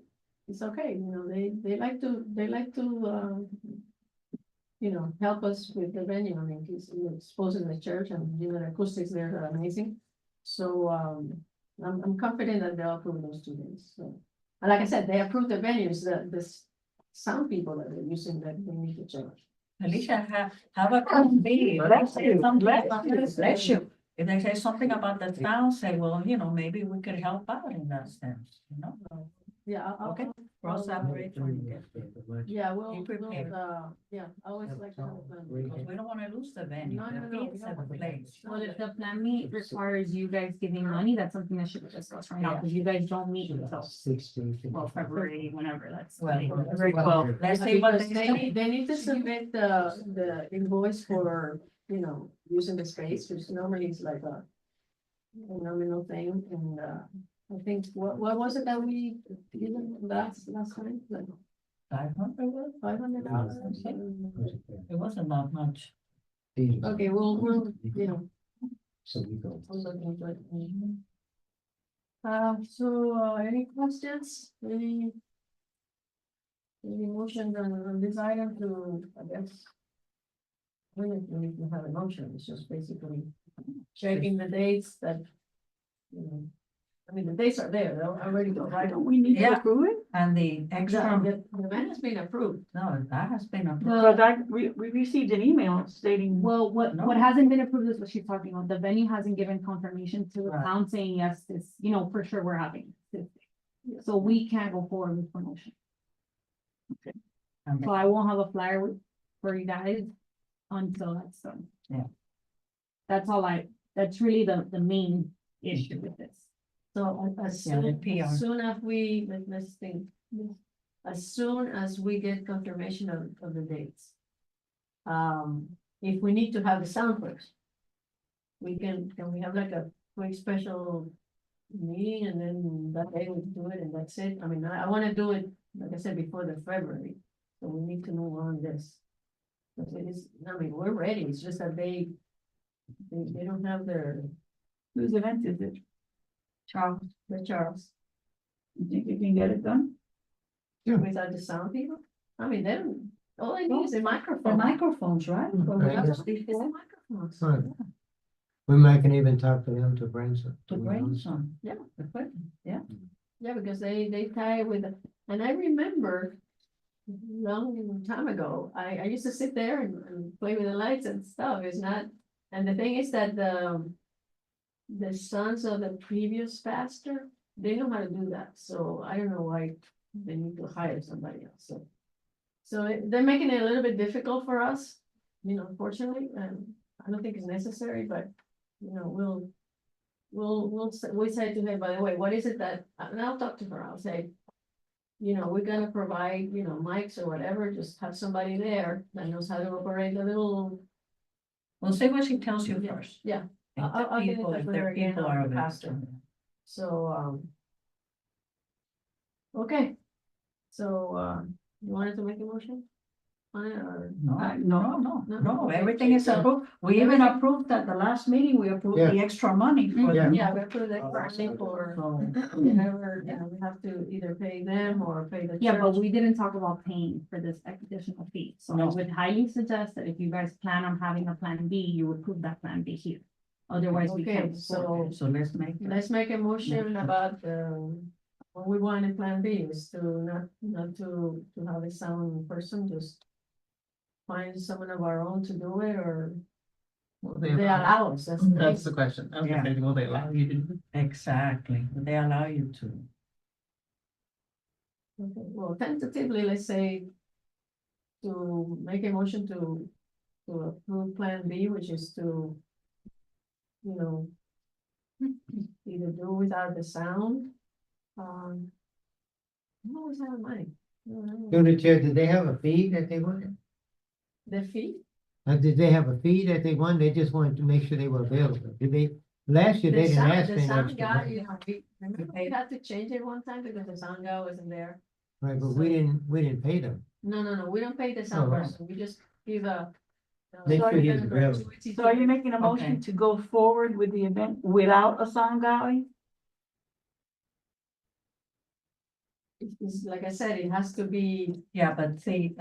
it's okay, you know, they like to, you know, help us with the venue. I mean, it's supposed in the church and, you know, the acoustics there are amazing. So, I'm confident that they'll approve those 2 days, so. And like I said, they approved the venues, the sound people that they're using that they need to change. Alicia, have a committee, let's say something Bless about you. this, bless you. If they say something about the town, say, well, you know, maybe we could help out in that sense, you know? Yeah, Okay. Cross that bridge when we get there. Yeah, we'll, Be prepared. yeah, I always like to have a plan. Because we don't wanna lose the venue, No, no, the no, we kids don't have a want to. place. Well, if the plan meet requires you guys giving money, that's something that should be discussed right now, because you guys don't meet until, 16. well, February, whenever that's. Well, February 12th. let's see what Because they say. they need to submit the invoice for, you know, using the space, which normally is like a nominal thing, and, I think, what was it that we did last time? Like 500 was? $500? It wasn't that much. Okay, we'll, you know, So we go. we'll look into it. Any questions? Any motions on this item to, I guess? We need to have a motion, it's just basically checking the dates that, you know, I mean, the dates are there, they're already provided. We need to Yeah. approve it? And the The extra, the event has been approved. no, that has been approved. The- But we received an email stating. Well, what No. hasn't been approved is what she's talking about. The venue hasn't given confirmation to the Right. town saying, yes, this, you know, for sure we're having this. So we can't go forward with promotion. And So I won't have a flyer for you guys until that's done. Yeah. That's all that's really the main issue with this. So as Yeah, the soon, PR. as soon as we, let's think, as soon as we get confirmation of the dates. If we need to have the sound first. Can we have like a quick special meeting and then that day we do it and that's it? I mean, I wanna do it, like I said, before the February, so we need to move on this. But it is, I mean, we're ready, it's just that they don't have their, Whose event is it? Charles, the Charles. You think you can get it done? Without the sound people? I mean, they don't, all they need is a The microphone. microphones, right? Okay, That's yeah. what it's the microphones. Right. We might can even talk to them to bring some. To bring some. Yeah. Equipment, yeah. Yeah, because they tie it with, and I remember. Long time ago, I used to sit there and play with the lights and stuff, it's not, and the thing is that the sons of the previous pastor, they know how to do that, so I don't know why they need to hire somebody else, so. They're making it a little bit difficult for us, you know, unfortunately, and I don't think it's necessary, but, you know, we say to them, by the way, what is it that, and I'll talk to her, I'll say. You know, we're gonna provide, you know, mics or whatever, just have somebody there that knows how to operate the little. We'll see what she tells you Yeah, first. yeah. If the I'll get in people, touch if with their her again, people or are the available. pastor. So, okay. So, you wanted to make a motion? on it or? No, everything is approved. We even approved at the last meeting, we approved the extra money for Yeah. them. Yeah, we put it actually for whenever, we have to either pay them or pay the church. Yeah, but we didn't talk about paying for this additional fee, so I No. would highly suggest that if you guys plan on having a plan B, you would prove that plan B here. Otherwise, we Okay, can't. so So let's make. let's make a motion about what we want in plan B is to not to have a sound person, just find someone of our own to do it, or they allow us, that's the That's thing. the question. I was Yeah. gonna say, will they allow you to? Exactly, they allow you to. Okay, well, tentatively, let's say to make a motion to approve plan B, which is to, you know, either do without the sound. I always have money. Through the chair, did they have a fee that they wanted? The fee? Did they have a fee that they wanted? They just wanted to make sure they were available. Did they, last year, they The didn't sound, ask the for any sound extra guy, money. you know, remember we had to change it one time because the sound guy wasn't there. Right, but we didn't pay them. No, we don't pay the sound Oh, right. person, we just give a. Make sure he's available. So are you making a motion Okay. to go forward with the event without a sound guy? It's like I said, it has to be, Yeah, but see,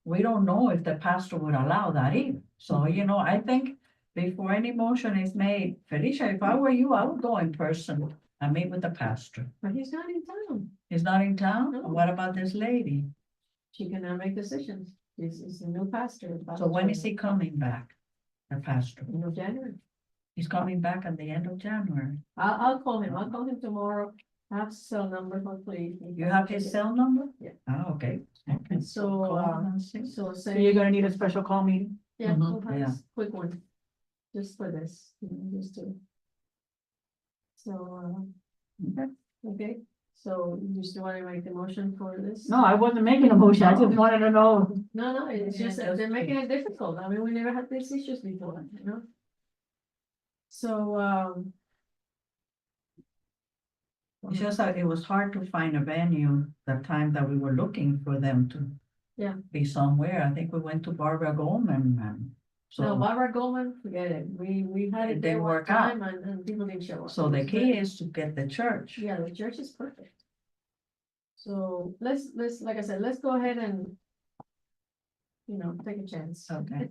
we don't know if the pastor would allow that either. So, you know, I think before any motion is made, Felicia, if I were you, I would go in person and meet with the pastor. but he's not in town, He's not in town? No. What about this lady? she cannot make decisions, this is a new pastor. So when is he coming back? The pastor? You know, January, He's coming back at the end of January. I'll call him tomorrow, I have his cell number, hopefully. You have his cell number? Yeah. Oh, okay. Okay. So, Call him and see. So So say. you're gonna need a special call meeting? Yeah, Mhm. we'll have Yeah. a quick one, just for this, just to. So, Okay. okay, so you still want to make the motion for this? No, I wasn't making a motion. I just wanted to know. No, it's Yeah, just that just they're making it difficult, I mean, we never had these issues before, you know? So, It's just that it was hard to find a venue the time that we were looking for them to. Yeah. Be somewhere. I think we went to Barbara Goldman and no, so, Barbara Goldman, forget it, we had It it didn't there one work out. time and people didn't show up. so the key is to get the church. Yeah, the church is perfect. So let's, like I said, let's go ahead and. You know, take a chance. Okay.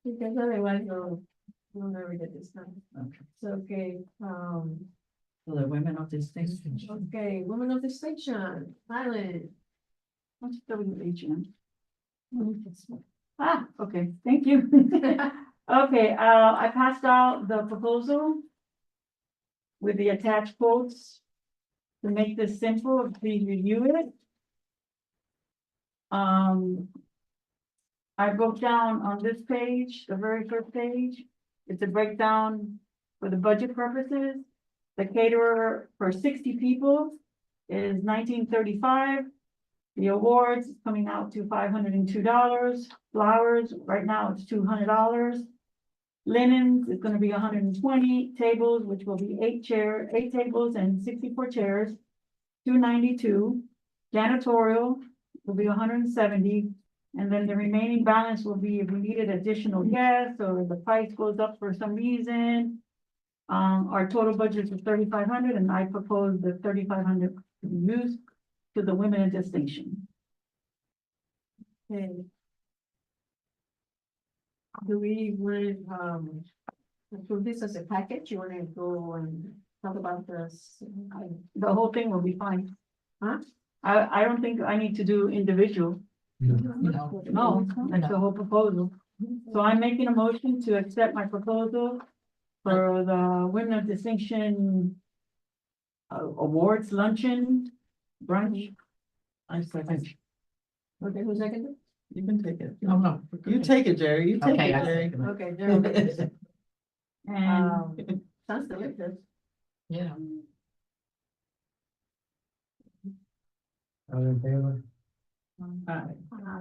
Because otherwise we'll never get this done. Okay. So, okay, So the women of this thing. okay, women of distinction, Highland. What's WHM? Ah, okay, thank you. Okay, I passed out the proposal with the attached quotes. To make this simple, please review it. I broke down on this page, the very first page, it's a breakdown for the budget purposes. The caterer for 60 people is $19.35. The awards is coming out to $502. Flowers, right now it's $200. Linens is gonna be 120. Tables, which will be 8 tables and 64 chairs, $292. Janitorial will be 170. And then the remaining balance will be if we needed additional guests or the price goes up for some reason. Our total budget is 3,500 and I propose the 3,500 to be used to the women in distinction. Okay. Do we want approve this as a package? You wanna go and talk about this? The whole thing will be fine. Huh? I don't think I need to do individual. No, that's the whole proposal. So I'm making a motion to accept my proposal for the Women of Distinction Awards Luncheon Brunch. I second. Okay, who's second? You can take it. No, no, you take it, Jerry. You take Okay, it, I Jerry. Okay, Gerald. And Sounds delicious. Yeah. All in favor?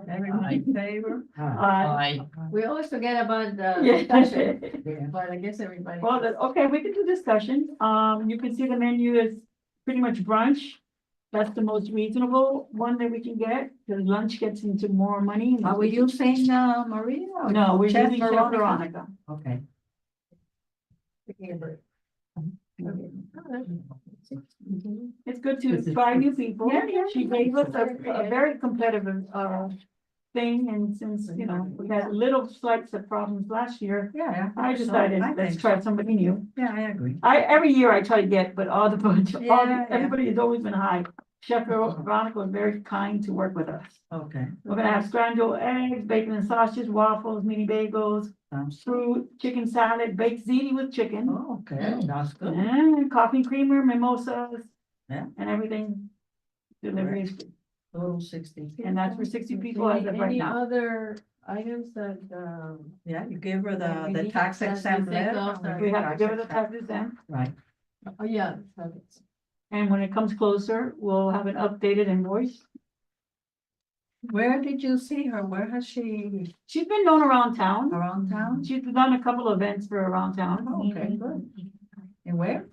Everybody in favor? I, We always forget about the yeah. discussion, but I guess everybody. Well, okay, we can do discussion. You can see the menu is pretty much brunch. That's the most reasonable one that we can get, because lunch gets into more money. Are we using, Maria? or No, we're Chef using Chef Veronica. Okay. It's good to try new people. Yeah, yeah. She gave us a very competitive, thing, and since, you know, we had little slights of problems last year, Yeah. I decided, let's try somebody new. Yeah, I agree. Every year I try to get, but all the budget, Yeah. everybody has always been high. Chef Veronica was very kind to work with us. Okay. We're gonna have scrambled eggs, bacon and sausages, waffles, mini bagels, fruit, chicken salad, baked ziti with chicken. Okay, that's good. And coffee creamer, mimosas. Yeah. And everything. Delivery is free. Total 60. And that's for 60 people as of right Any now. other items that, Yeah, you give her Yeah, we the need tax that exempt to take letter. off that. We have to give it a tax exempt, Right. oh, yeah. and when it comes closer, we'll have an updated invoice. Where did you see her? Where has she, She's been known around town. around town? She's done a couple of events for around town. Okay, good. And where?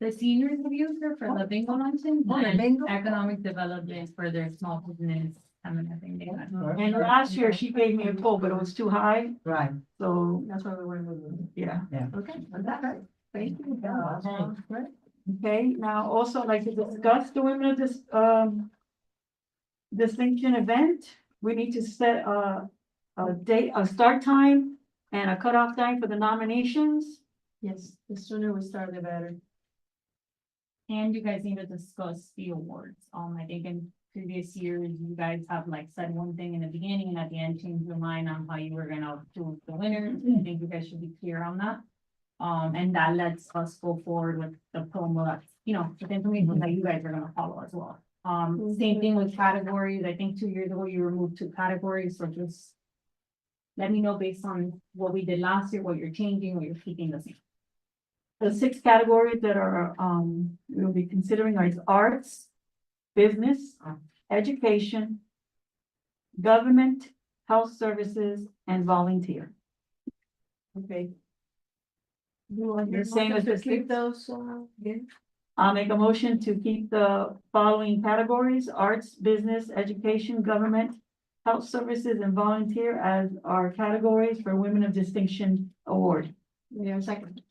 The seniors have used her for the bingo luncheon Oh, the and bingo? economic development for their small business. I mean, I think they had. And last year she gave me a quote, but it was too high, Right, so, That's why we went with it. yeah. Okay, that's right. Thank you. Okay, now also I'd like to discuss the women of this, distinction event. We need to set a date, a start time and a cutoff time for the nominations. Yes, the sooner we start, the better. And you guys need to discuss the awards. I think in previous years, you guys have like said one thing in the beginning and at the end changed your mind on how you were gonna choose the winners. I think you guys should be clear on that. And that lets us go forward with the promo that's, you know, the information that you guys are gonna follow as well. Same thing with categories. I think 2 years ago you removed 2 categories, so just let me know based on what we did last year, what you're changing, what you're keeping the same. The 6 categories that are, we'll be considering are arts, business, education, government, health services, and volunteer. Okay. You want The same as to the keep six? those, again? I'll make a motion to keep the following categories: arts, business, education, government, health services, and volunteer as our categories for Women of Distinction Award. Yeah, second.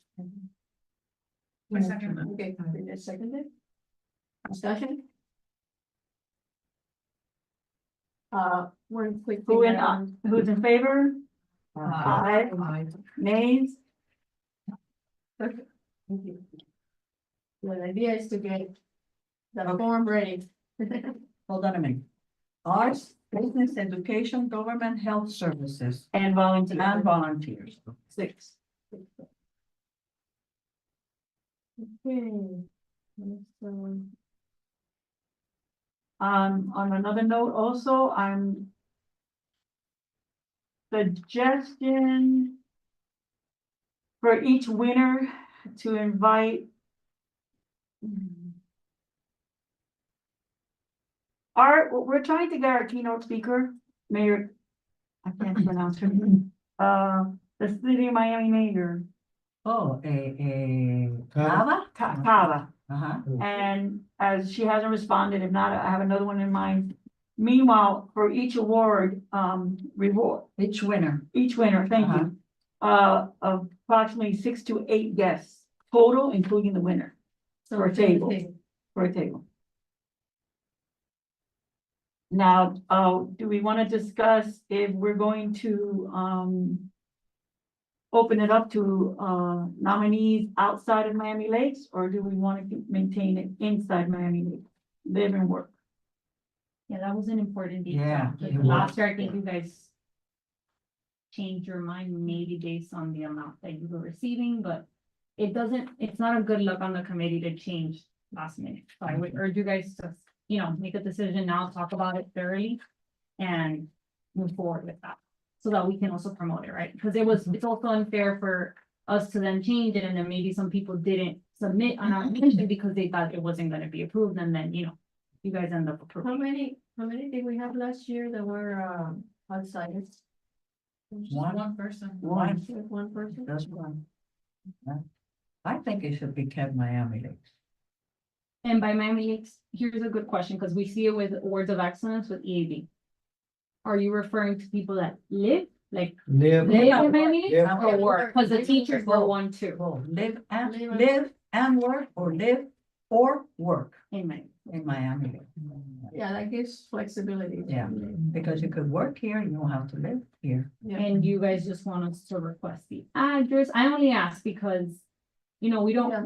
I second that. Okay, Renee seconded. Discussion? One quick. Who thing in, that I want- who's in favor? Aye. Nays? Thank you. The idea is to get the Okay. form ready. hold on a minute. Arts, business, education, government, health services, And volunteer. and volunteers. 6. Okay. So, On another note also, I'm suggestion for each winner to invite we're trying to get our keynote speaker, Mayor, I can't pronounce her name, the city of Miami mayor, Oh, Cava? Cava. Uh-huh. And as she hasn't responded, if not, I have another one in mind. Meanwhile, for each award, reward, Each winner. each winner, thank you. Approximately 6 to 8 guests total, including the winner, so For a table. for a table. Now, do we want to discuss if we're going to, open it up to, nominees outside of Miami Lakes, or do we want to maintain it inside Miami Lakes? Live and work. Yeah, that was an important detail. Yeah, Because it was. last year, I think you guys changed your mind maybe based on the amount that you were receiving, but it doesn't, it's not a good look on the committee to change last minute. So I would urge you guys to, you know, make a decision now, talk about it thoroughly and move forward with that. So that we can also promote it, right? Because it's also unfair for us to then change it and then maybe some people didn't submit on our commission because they thought it wasn't gonna be approved and then, you know, you guys end up How approving. many did we have last year that were, outsiders? One person. One, Just one person? just one. Yeah. I think it should be kept Miami Lakes. And by Miami Lakes, here's a good question, because we see it with Awards of Excellence with EAB. Are you referring to people that live live. in Miami Lakes Yeah. or work? Because the teachers go one too. Well, Live and- live and work, or live or work Amen. in Miami. Yeah, that gives flexibility. Yeah, because you could work here, you don't have to live here. Yeah. And you guys just want us to request the address. I only ask because, you know, we Yeah, don't, but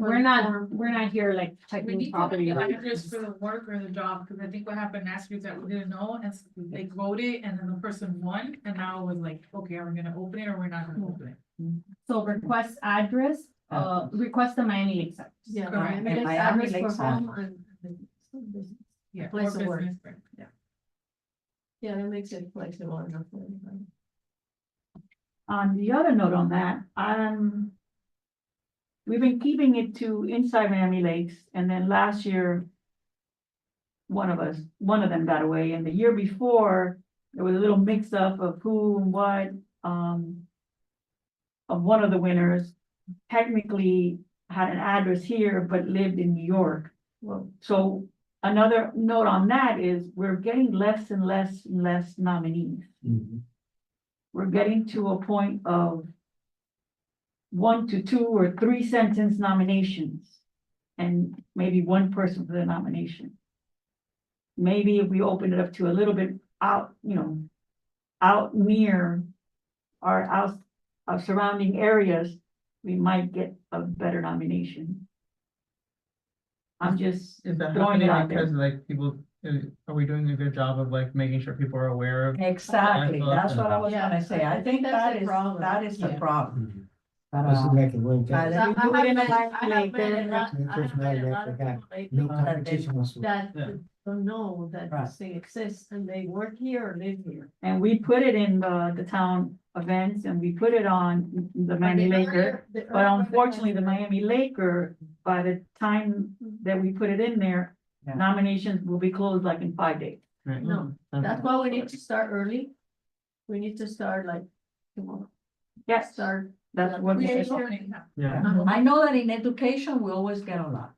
we're not here like We checking need to property. know the address for the work or the job, because I think what happened last year is that we didn't know, and they voted, and then the person won, and now it was like, okay, are we gonna open it or we're not gonna open it? So request address, request the Miami Lakes address. Yeah. Correct. Miami And Lakes Miami address Lakes for home and. Yeah. Place or of work. business, right, yeah. Yeah, that makes it flexible enough for everybody. On the other note on that, we've been keeping it to inside Miami Lakes, and then last year, one of them got away, and the year before, there was a little mix up of who and what, of one of the winners, technically had an address here, but lived in New York. Well, So another note on that is we're getting less and less and less nominees. We're getting to a point of 1 to 2 or 3 sentence nominations. And maybe one person for the nomination. Maybe if we open it up to a little bit out, out near our surrounding areas, we might get a better nomination. I'm just Is that throwing it happening out there. because like people, are we doing a good job of like making sure people are aware of? Exactly, that's what I was Yeah, gonna say, I think that's that the is, problem. that is the Yeah. problem. But, This is making one I thing. let you I do it in have a met- Miami I have Lake, met a then lot- the I first have met a Miami lot Lake, of they got people lately No competition also. that Yeah. don't know that Right. this thing exists and they work here or live here. And we put it in the town events and we put it on the Miami Laker. But unfortunately, the Miami Laker, by the time that we put it in there, Yeah. nominations will be closed like in 5 days. Right. No, that's why we need to start early. We need to start like tomorrow. Yes, Start. that's what we Yeah. said. Yeah. I know that in education, we always get a lot.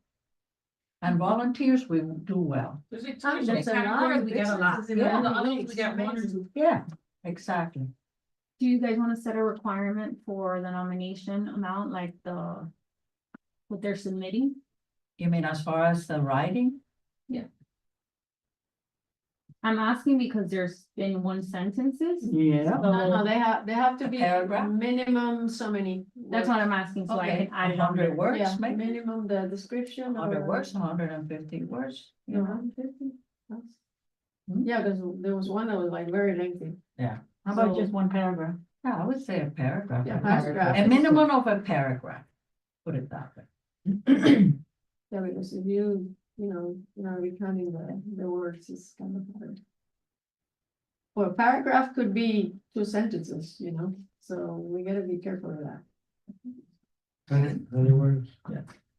And volunteers, we do well. There's like I mean, two there's a lot categories, of we get a lot, businesses in yeah, the Miami others, Lakes, we get one or amazing. two. Yeah, exactly. Do you guys want to set a requirement for the nomination amount, like what they're submitting? You mean as far as the writing? I'm asking because there's been one sentences. Yeah. No, they have to A be paragraph? minimum so many. That's what I'm asking, so I Okay, can add it on 100 there. words, Yeah, maybe, minimum the description. 100 or- words, 150 words, you know? 150. Hmm? Yeah, because there was one that was like very lengthy. How about So- just one paragraph? Yeah, I would say a paragraph. Yeah, paragraph. A minimum of a paragraph, put it that way. Yeah, because if recounting the words is kind of hard. Well, a paragraph could be 2 sentences, so we gotta be careful of that. 100 words.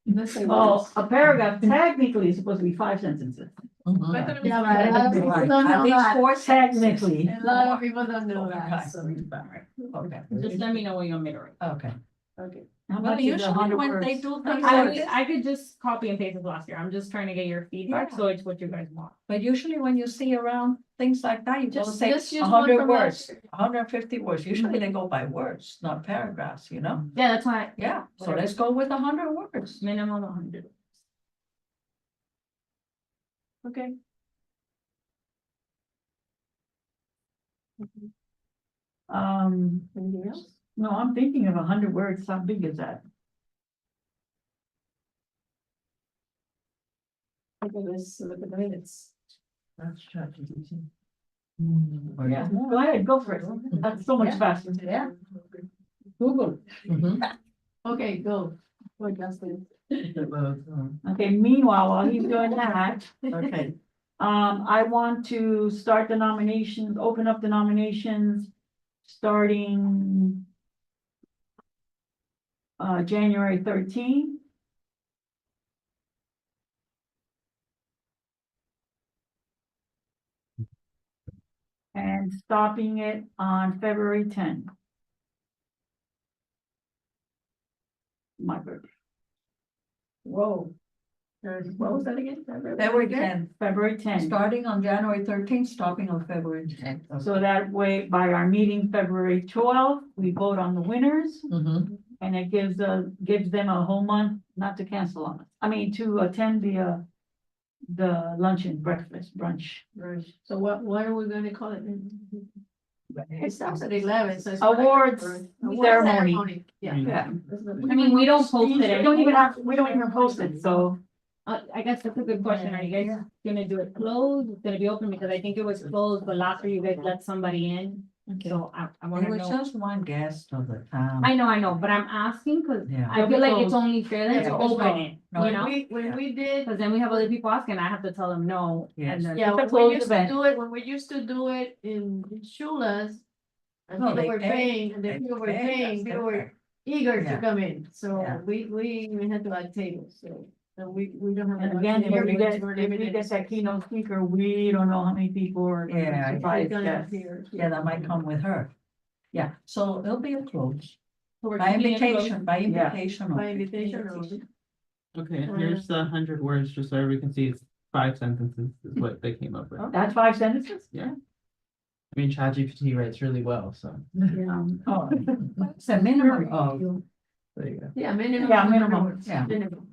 Let's say Well, words. a paragraph technically is supposed to be 5 sentences. But I thought it was Yeah, like- but a lot of people Right, don't at know least that. 4 Technically. A lot of people don't know that, Okay. so, Okay, Just let me know when you want me to write. okay. okay. How Well, much is usually 100 when they words? do things I like would, this, I could just copy and paste it last year. I'm just trying to get your feedback, Yeah. so it's what you guys want. but usually when you see around things like that, you just Just say use one 100 from words, last year. 150 words. Usually they go by words, not paragraphs, you know? Yeah, that's why. Yeah, so let's go with 100 words. Minimum 100. Okay. Anything else? No, I'm thinking of 100 words. How big is that? Okay, let's look at the minutes. That's ChatGPT. Yeah, go ahead, go for it. That's so much Yeah. faster. Yeah. Google. Okay, go. Go, Justin. Okay, meanwhile, while he's doing that, Okay, I want to start the nominations, open up the nominations, starting January 13th. And stopping it on February 10th. My birthday. Whoa. What was that again? February 10th, February tenth. starting on January 13th, stopping on February 10th. So that way, by our meeting February twelfth, we vote on the winners. Mhm. And it gives them a whole month not to cancel on us. I mean, to attend the luncheon, breakfast, brunch. Right, so what are we gonna call it? It starts at 11, so it's. Awards Award ceremony. Yeah. Yeah. I mean, we don't post it. We don't even post it, so. I guess that's a good question. Are you guys gonna do it closed? It's gonna be open because I think it was closed, but last year you guys let somebody in. So I It wanna was know. just one guest of the town. I know, but I'm asking because Yeah. I feel like it's only fair that Yeah, to because open it, no, you know? When we did, Cause then we have other people asking, I have to tell them no. Yes. And then, yeah, It's a when we closed used to event. do it, when we used to do it in Shula's. And No, people they were paid- paying, and they then people were paid us paying, people were different. eager to Yeah. come in, so Yeah. we had to buy tables, so. And we don't have. And that again, much here if we because get, we're if limited we in get that space. keynote speaker, we don't know how many people are. Yeah, They're surprised gonna guests. appear. Yeah, that might come with her. Yeah, so it'll be a close. so we're By keeping it closed. invitation, by Yeah. invitation. By only. invitation only. Okay, here's the 100 words, just so everybody can see, it's 5 sentences is what they came up with. That's 5 sentences? I mean, ChatGPT writes really well, so. Oh, it's a minimum of, There you go. Yeah, minimum. Yeah, minimum, yeah. Minimum.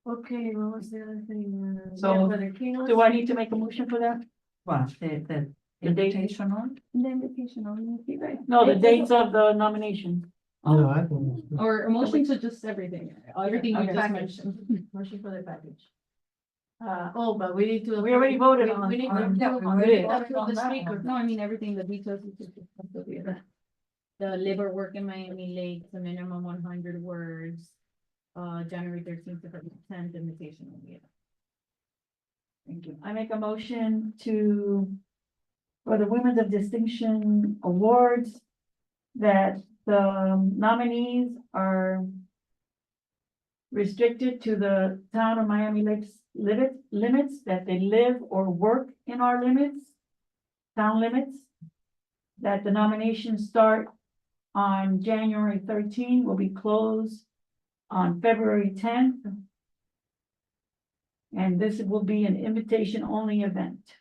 Okay, what was the other thing? So, Yeah, for the keynotes? Do I need to make a motion for that? what, the date? invitation on? The invitation only, okay, right? No, the dates of the nomination. No, I can. Or a motion to just everything, everything you Okay. just mentioned. Motion for the package. But we need to. We already voted on- We need to. on- yeah, we approve- already we need to voted approve on the that speaker. one. No, I mean, everything, the details. is just- The labor work in Miami Lakes, the minimum 100 words. January 13th to February 10th, invitation only. Thank you. I make a motion for the Women of Distinction Awards, that the nominees are restricted to the town of Miami Lakes limits, that they live or work in our limits, town limits, that the nominations start on January 13, will be closed on February 10th. And this will be an invitation-only event.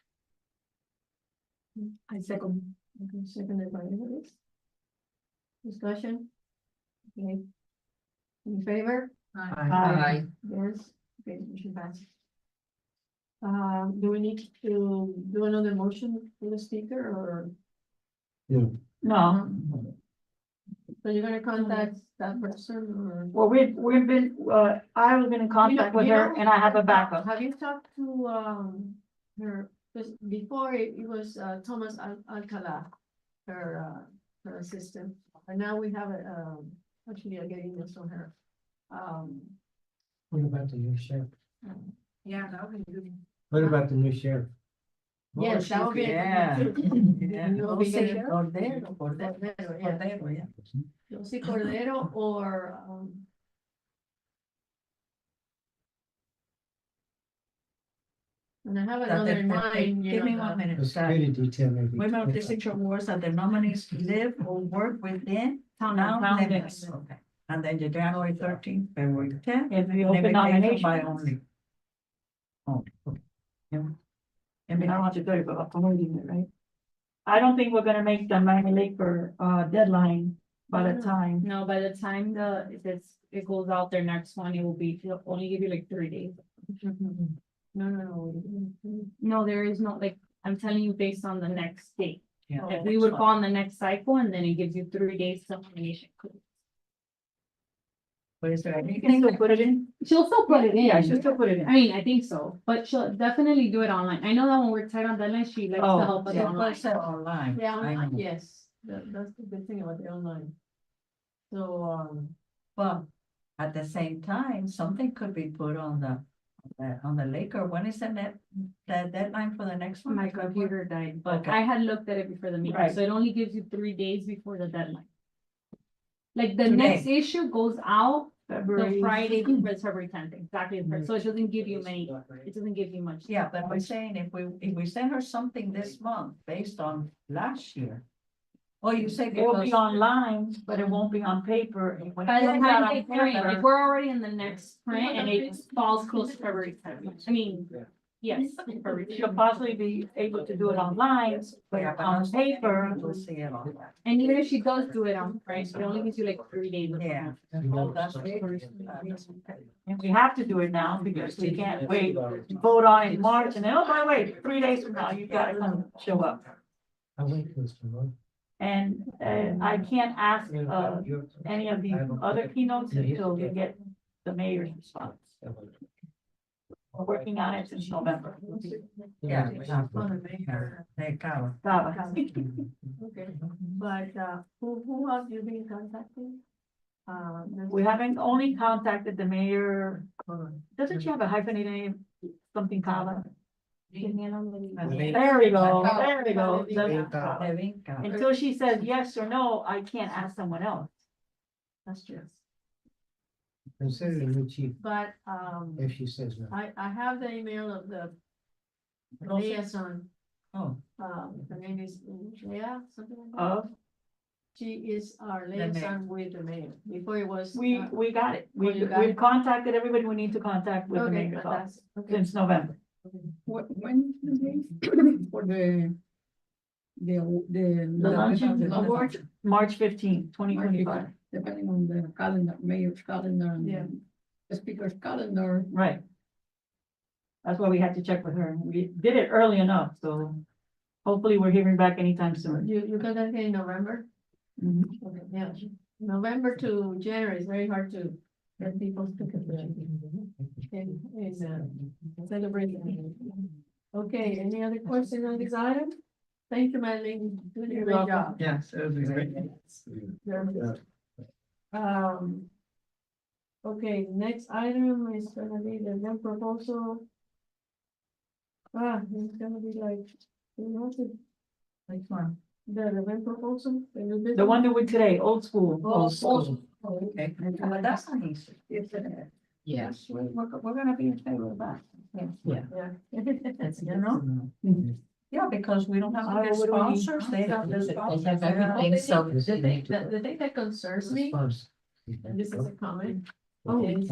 I second. Okay, seconded by anybody? Discussion? Okay. In favor? Aye. Yes, okay, motion passes. Do we need to do another motion for the speaker or, No, so you're gonna contact that person or? well, we've been, I was been in contact with her and I have a backup. Have you talked to, her, because before it was, Thomas Alcala, her assistant, and now we have a, actually I get emails from her. What about the new sheriff? Yeah, that would be good. What about the new sheriff? Yes, that would be. Yeah. Yeah. You will be Jose getting- Cordero, Cordero, yeah. Cordero, yeah. Jose Cordero or, and I have That another they- in mind, you Give me know, 1 minute. The security detail maybe. Women of Distinction Awards that the nominees live or work within Town town limits. limits. Okay. And then the January 13th, February 10th. If we an open invitation by nominations. only. Oh, okay. Yeah. And I don't want to do it, but I'm reading it, right? I don't think we're gonna make the Miami Lake for deadline by the time. No, by the time it goes out, their next one, it will be, it'll only give you like 3 days. no. No, there is no, like, I'm telling you based on the next date. Yeah. Like, we would fall on the next cycle and then it gives you 3 days to nomination. But is there You can anything? still put it in? She'll still put it in. Yeah, she'll still put it I in. mean, I think so, but she'll definitely do it online. I know that when we're tight on deadline, she likes Oh, to help us Yeah, online. but it's online. Yeah, I online, know. yes, that's the good thing about the online. So, But at the same time, something could be put on the Laker. When is the deadline for the next one? My computer died, but Okay. I had looked at it before the meeting, Right. so it only gives you 3 days before the deadline. Like the Today. next issue goes out the February. Friday before February 10th, exactly, so it doesn't give you it doesn't give you much. Yeah, but we're saying if we send her something this month based on last year, Oh, you say It will be because, online, but it won't be on paper. And when it By the comes out time on they print, paper- if we're already in the next print and it falls close to February 10th, I mean, yes. February She'll possibly be able to do it online, but Yeah, but on not- paper, we'll see it on that. And even if she does do it on print, it only gives you like 3 days. Yeah. Oh, that's big. and we have to do it now because we can't wait, vote on it in March and then, oh, by the way, 3 days from now, you gotta come show up. I wait for this tomorrow. And, I can't ask, any of the other keynotes until we get the mayor's response. We're working on it since November. Yeah. we have to- They got Okay, but, who else you been contacting? We haven't only contacted the mayor, doesn't she have a hyphenated name, something Kava? There we go, there we go. it. Until she says yes or no, I can't ask someone else. That's true. Consider the new chief But, if she says no. I have the email of the liaison. Oh, Her name is Leah, something like that. Oh, She is our mayor. liaison with the mayor. Before it was. we got it. Oh, you got We've it? contacted everybody we need to contact with the Okay, mayor's office fantastic. Okay. since November. When, for the The luncheon award, March 15, 2025. depending on the calendar, mayor's calendar and Yeah. the speaker's calendar. Right. That's why we had to check with her. We did it early enough, so hopefully we're hearing back anytime soon. You got that in November? Mhm. Okay, yeah. November to January is very hard to get people to celebrate. Okay, any other questions on this item? Thank you, Madeline. Doing a great job. Yes, it would be great. Very good. Okay, next item is gonna be the rent proposal. It's gonna be like, you know, Which one? the rent proposal. new business. The one that we today, old school. Oh, oh, Okay, but that's not easy. Yes. We're gonna be in favor of that. Yeah. You know? Yeah, because we don't have to get what do we need? sponsors, they have the sponsors. everything, so. The thing that concerns me, and this is a comment, is,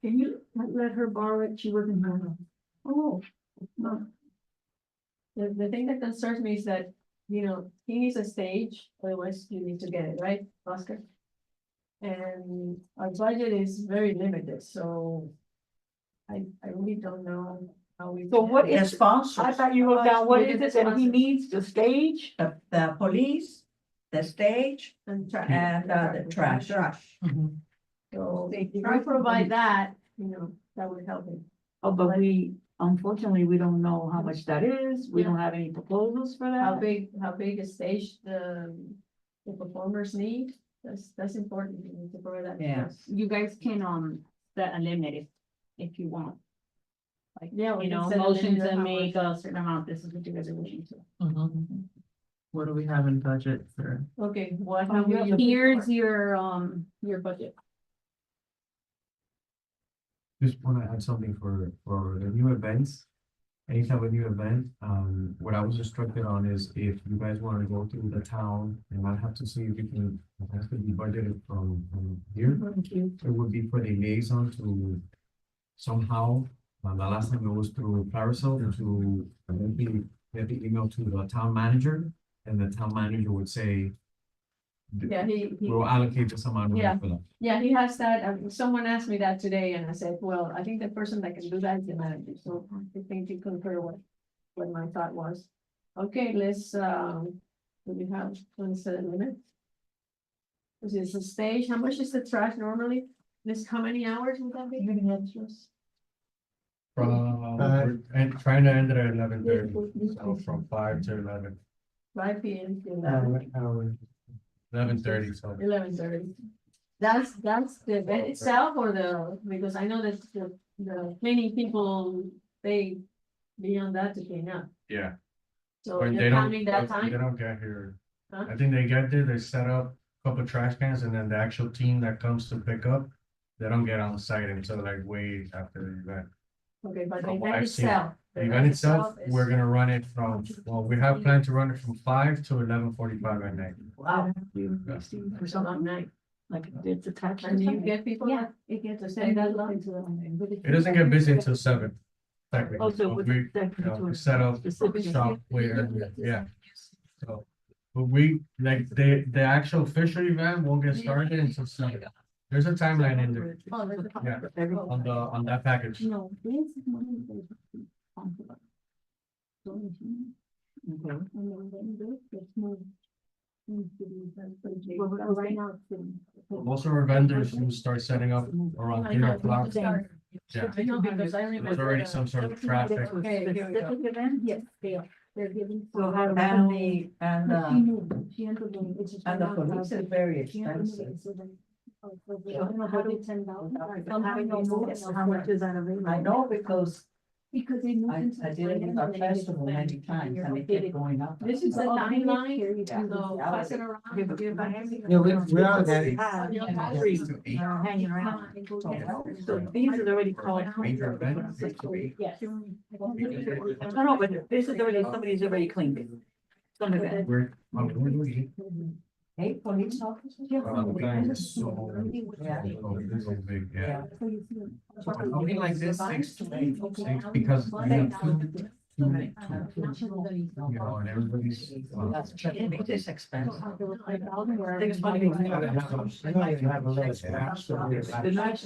Can you let her borrow it? She wasn't here. oh, no. The thing that concerns me is that, you know, he needs a stage, otherwise you need to get it, right, Oscar? And our budget is very limited, so I really don't know how we. So what The is, sponsors. I thought you wrote down, what is it that he needs, the stage? The police, the stage, And trash. and the trash. So if we provide that, you know, that would help him. Oh, but we, unfortunately, we don't know how much that is. We don't have any proposals for How that. big a stage the performers need, that's important, you need to provide that. to Yeah. us. You guys can, set a limit if you want. Like, Yeah, we you can know, set a motion limit to of how make a certain amount, this is what you guys are wishing to. What do we have in budget for? Okay, what Oh, have we? Here's your budget. Just wanna add something for the new events. Anytime a new event, what I was instructed on is if you guys wanna go through the town and I have to see if you can, it has to be budgeted from here. It would be for the liaison to somehow, the last time it was through Carousel to maybe get the email to the town manager. And the town manager would say, Yeah, we'll allocate this amount of money Yeah. for that. yeah, he has that, someone asked me that today, and I said, well, I think the person that can do that is the manager, so I think you concur what my thought was. Okay, let's, do we have, set a limit? This is the stage, how much is the trash normally? This, how many hours would that be? And trying to end it at 11:30, so from 5 to 11. 5 P.M. to 11:30, so 11:30. That's the event itself or because I know that the cleaning people, they beyond that to clean up. yeah. So But you're they don't, counting that they time? don't get here. Huh? I think they get there, they set up a couple trash cans and then the actual team that comes to pick up, they don't get on site until like way after the event. Okay, but the From what event I've seen. itself. The event itself, is- we're gonna run it from, well, we have planned to run it from 5 to 11:45 at night. Wow, Yeah. for so long night. Like it's attached. And do you get people Yeah, that it gets to to stay that long? It doesn't get busy until 7. Technically, Also, but with we, we set up specific. shop way earlier, yeah. So, but we, like, the actual official event won't get started until 7. There's a timeline in there, Oh, there's a- yeah, on that package. No, this is one of the. Donation. Okay. And then this gets moved. Right now, it's sitting. Most of our vendors will start setting up around I 3 know, o'clock. start. Yeah, I know, because I remember. there's already some sort of traffic. Okay, here we go. Specific event? Yes, they are. They're giving. So how do And we? She entered the. it's just and the right now, police is very she entered the- expensive. so then- oh, so So they- how do- $10,000. How do we move it? How much is that available? I know because Because they moved I into. I the did it with our finance and they did festival the many plan. times You're and it okay. kept going up. This is the So, timeline, period. so pass it around. Okay, but give back. Yeah, we all got it. Hanging around. So these are already called. Major event, Yes. No, but this is already, somebody's already cleaned it. Some of it. We're, we're doing Hey, police officers? it. So, Yeah. this is big, yeah. So Something like this, 6 to 8, 6, because we have two, you know, and everybody's. It is expensive. Things funny. I don't even have a little scratch, so The night-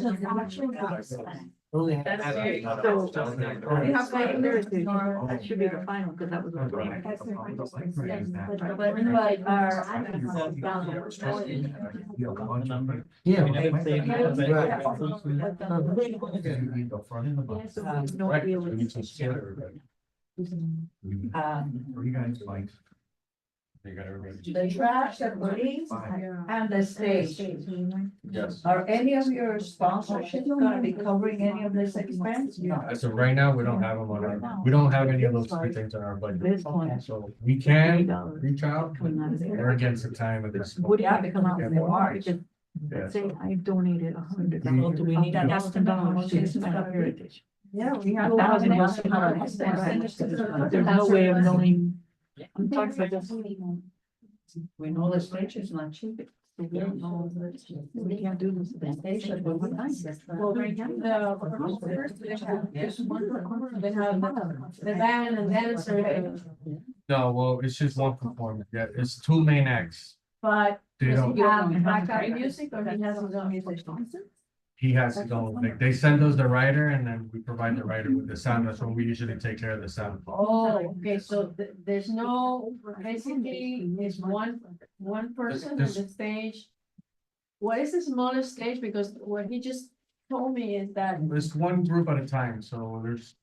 only have- That's very- So, we have like Thursday, that should be the final, because that was. But our. Yeah. No deal with- You guys like. You got everybody. The trash, the police, and the stage. Yes. Are any of your sponsorships gonna be covering any of this expense? No. As of right now, we don't have them on our, we don't have any of those 3 things on our budget. This one. So we can $3 reach out, coming out of there. we're against the time of this. Would Yeah, have to come out because in they're March, March. because say I donated $100. Well, do we need an estimate how much to it's Hispanic gonna be? Heritage. Yeah, we have. There's no way of knowing. I'm talking about just. We know the stage is not cheap. We don't know. We can't do this. The station, but we like this. Well, right now, they have the band and dancer, No, well, it's just one performer, yeah, it's 2 main acts. but They does don't, he have backup music or he has his own musician? he has his own, like, they send us the writer and then we provide the writer with the sound, that's when we usually take care of the sound. Oh, okay, so there's no, basically, is one person on the stage. What is the smallest stage? Because what he just told me is that, It's one group at a time, so there's,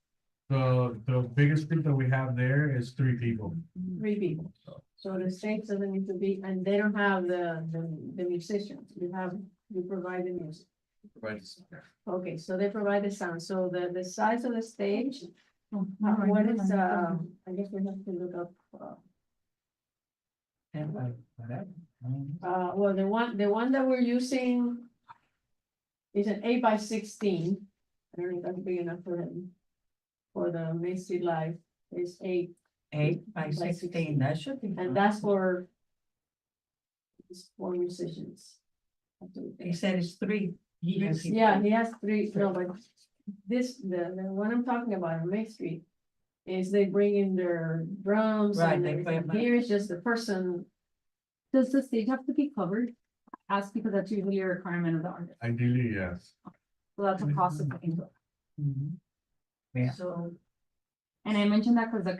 the biggest group that we have there is 3 people. 3 people. So the stage doesn't need to be, and they don't have the musicians, you provide the music. Provide the sound. Okay, so they provide the sound, so the size of the stage, what is, I guess we have to look up, well, the one that we're using is an 8x16. I don't know if that's big enough for him. For the Main Street Live, is 8, 8x16, that should be. and that's for it's 4 musicians. He said it's 3. Yeah, he has 3, no, but this, the one I'm talking about on Main Street. Is they bring in their drums Right, and they everything. equipment. Here is just the person. Does the stage have to be covered? Ask because that's usually a requirement of the artist, Ideally, yes. so that's a cost of looking into. Yeah. So, And I mentioned that because the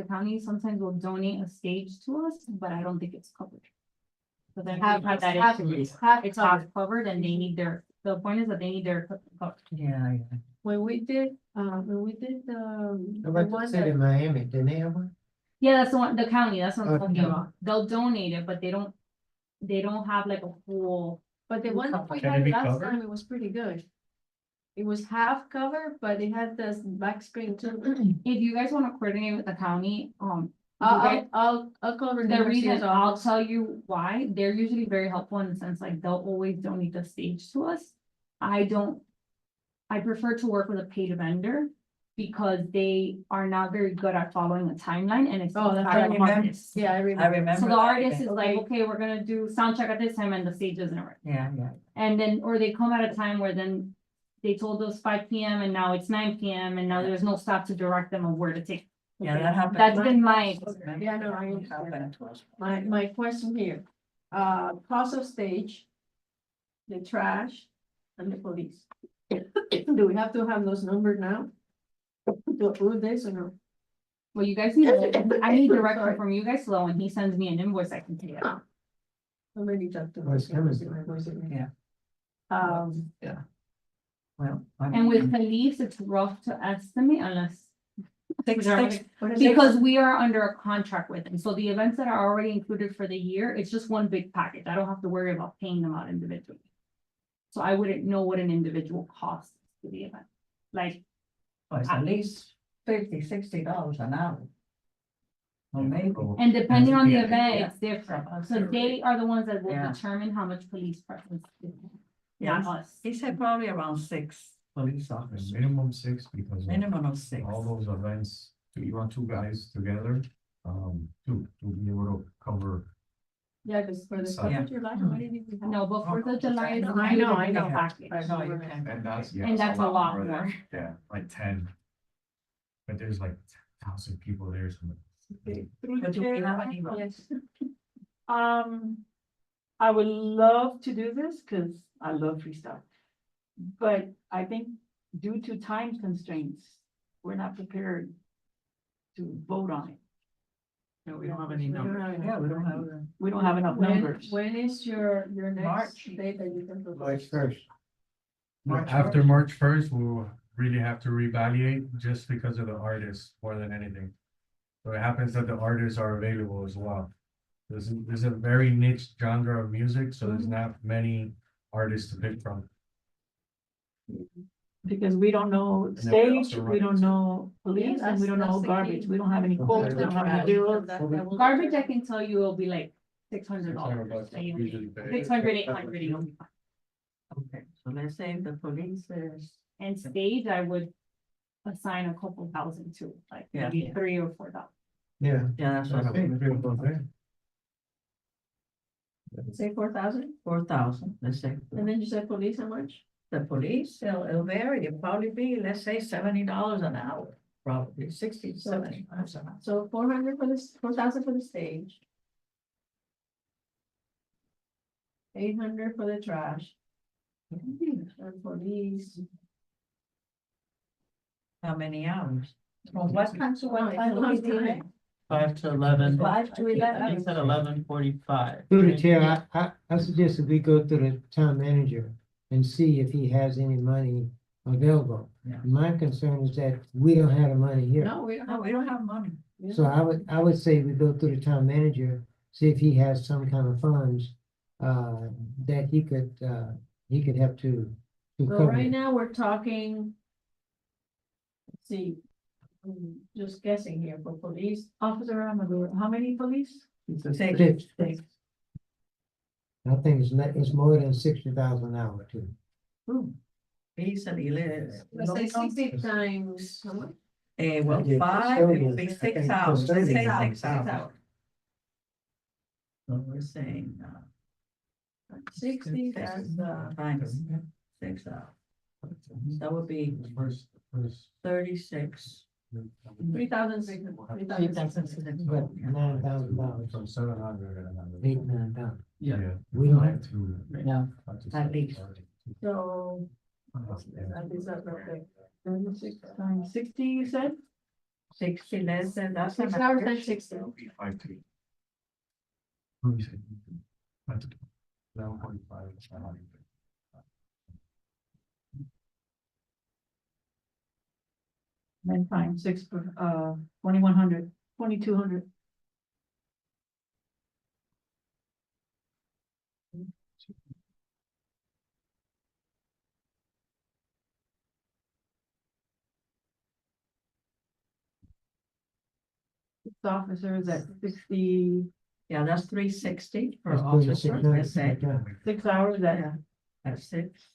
county sometimes will donate a stage to us, but I don't think it's covered. So then Have- we have that have- issue, have it's covered. half covered and they need the point is that they need their equipment covered. Yeah, when we did the How the about the one city of that, Miami, didn't they have one? Yeah, that's the one, the county, that's what I'm talking Okay. about. They'll donate it, but they don't have like a full. but the one that we Can it had be last covered? time, it was pretty good. It was half covered, but it had this back screen too. If you guys wanna coordinate with the county, you guys- I'll cover the reason, Garcia's I'll office. tell you why, they're usually very helpful in the sense like they'll always donate the stage to us. I I prefer to work with a paid vendor because they are not very good at following a timeline and it's. Oh, that's our right. artists. Yeah, I I remember. remember. So the that. artist is like, Okay. okay, we're gonna do sound check at this time and the stage doesn't work. Yeah, yeah. And then, or they come at a time where then they told us 5 p.m. and now it's 9 p.m. and now there's no staff to direct them of where to take. Yeah, that happened. That's been my, Yeah, no, I It understand. happened to us. My question here, cost of stage, the trash, and the police. Do we have to have those numbers now? To approve this or no? well, you guys need, I need direction Sorry. from you guys, so when he sends me an invoice, I can pay it. Already talked to. Well, it's coming. Yeah. Um, Well. And with police, it's rough to estimate unless. Six, Because six, we are under a contract with them, so the events that are already included for the year, it's just one big package, I don't have to worry about paying them out individually. So I wouldn't know what an individual cost is for the event, like, well, it's at least $50, $60 an hour. Well, maybe. and depending on the Yeah. event, it's different, so they are the ones that will Yeah. determine how much police presence. is. Yeah. Not us. He said probably around 6 police A officers, minimum 6 because. of minimum of 6. All those events, you want 2 guys together, to be able to cover. yeah, because for the So- Fourth of July, why didn't we have- No, but for the July is. I know, I included in know. the package. I know, you right. can. And that's, yeah. And that's a lot than- more. Yeah, like 10. But there's like 1,000 people there, so. But do we have any? Yes. I would love to do this, cause I love freestyle. But I think due to time constraints, we're not prepared to vote on it. No, we don't have any We don't numbers. have enough. Yeah, we don't have. We don't have enough numbers. When is your next March. date that you can propose? March first. After March 1st, we'll really have to reevaluate just because of the artists more than anything. So it happens that the artists are available as well. There's a very niche genre of music, so there's not many artists to pick from. Because we don't know then we also stage, we don't run- know police, and we don't know garbage, we don't have any quotes, we don't have any bills. Garbage, I can tell you, will be like $600. $600 usually pay. 600, 800, you'll be fine. Okay, so let's say the police is, And stage, I would assign a couple thousand to, like Yeah. maybe 3 or 4,000. Yeah. yeah, that's what I Okay, would, 3 Say 4,000, 4,000, let's say. and then you said police, how much? The police, it'll vary, it'll probably be, let's say $70 an hour, probably 60 to 70 an hour. So 400 for this, 4,000 for the stage. 800 for the trash, and police. How many hours? From what time to what Oh, it's time? a long time. 5 to 11. 5 to 11. He said 11:45. Through the chair, I suggest that we go to the town manager and see if he has any money available. Yeah. My concern is that we don't have the money here. No, we don't No, have. we don't have money. So I would say we go through the town manager, see if he has some kind of funds, that he could help to So cover. right it. now, we're talking. Let's see, just guessing here for police, Officer Amador, how many police? Six. Six. I think it's more than 60,000 an hour too. Easily lives. let's say 60 times, how much? Well, Yeah, 5, it would be custodians, I 6 think hours, let's say custodians. 6 hours. So we're saying, 60, that's, times 6 hours. That would be First. 36. 3,600. But $9,000, From 700 and another. 8,000, 9,000. Yeah. We don't have to. Yeah. At least. So, that is up there. 36 times 60, you said? 60 less than, that's. 6 hours and 60. 5 to. Let me see. 11:45. Then times 6, 2,100, 2,200. Officers at 60, Yeah, that's 360 for That's officers, 36,000, let's say, yeah. 6 hours, that, at 6.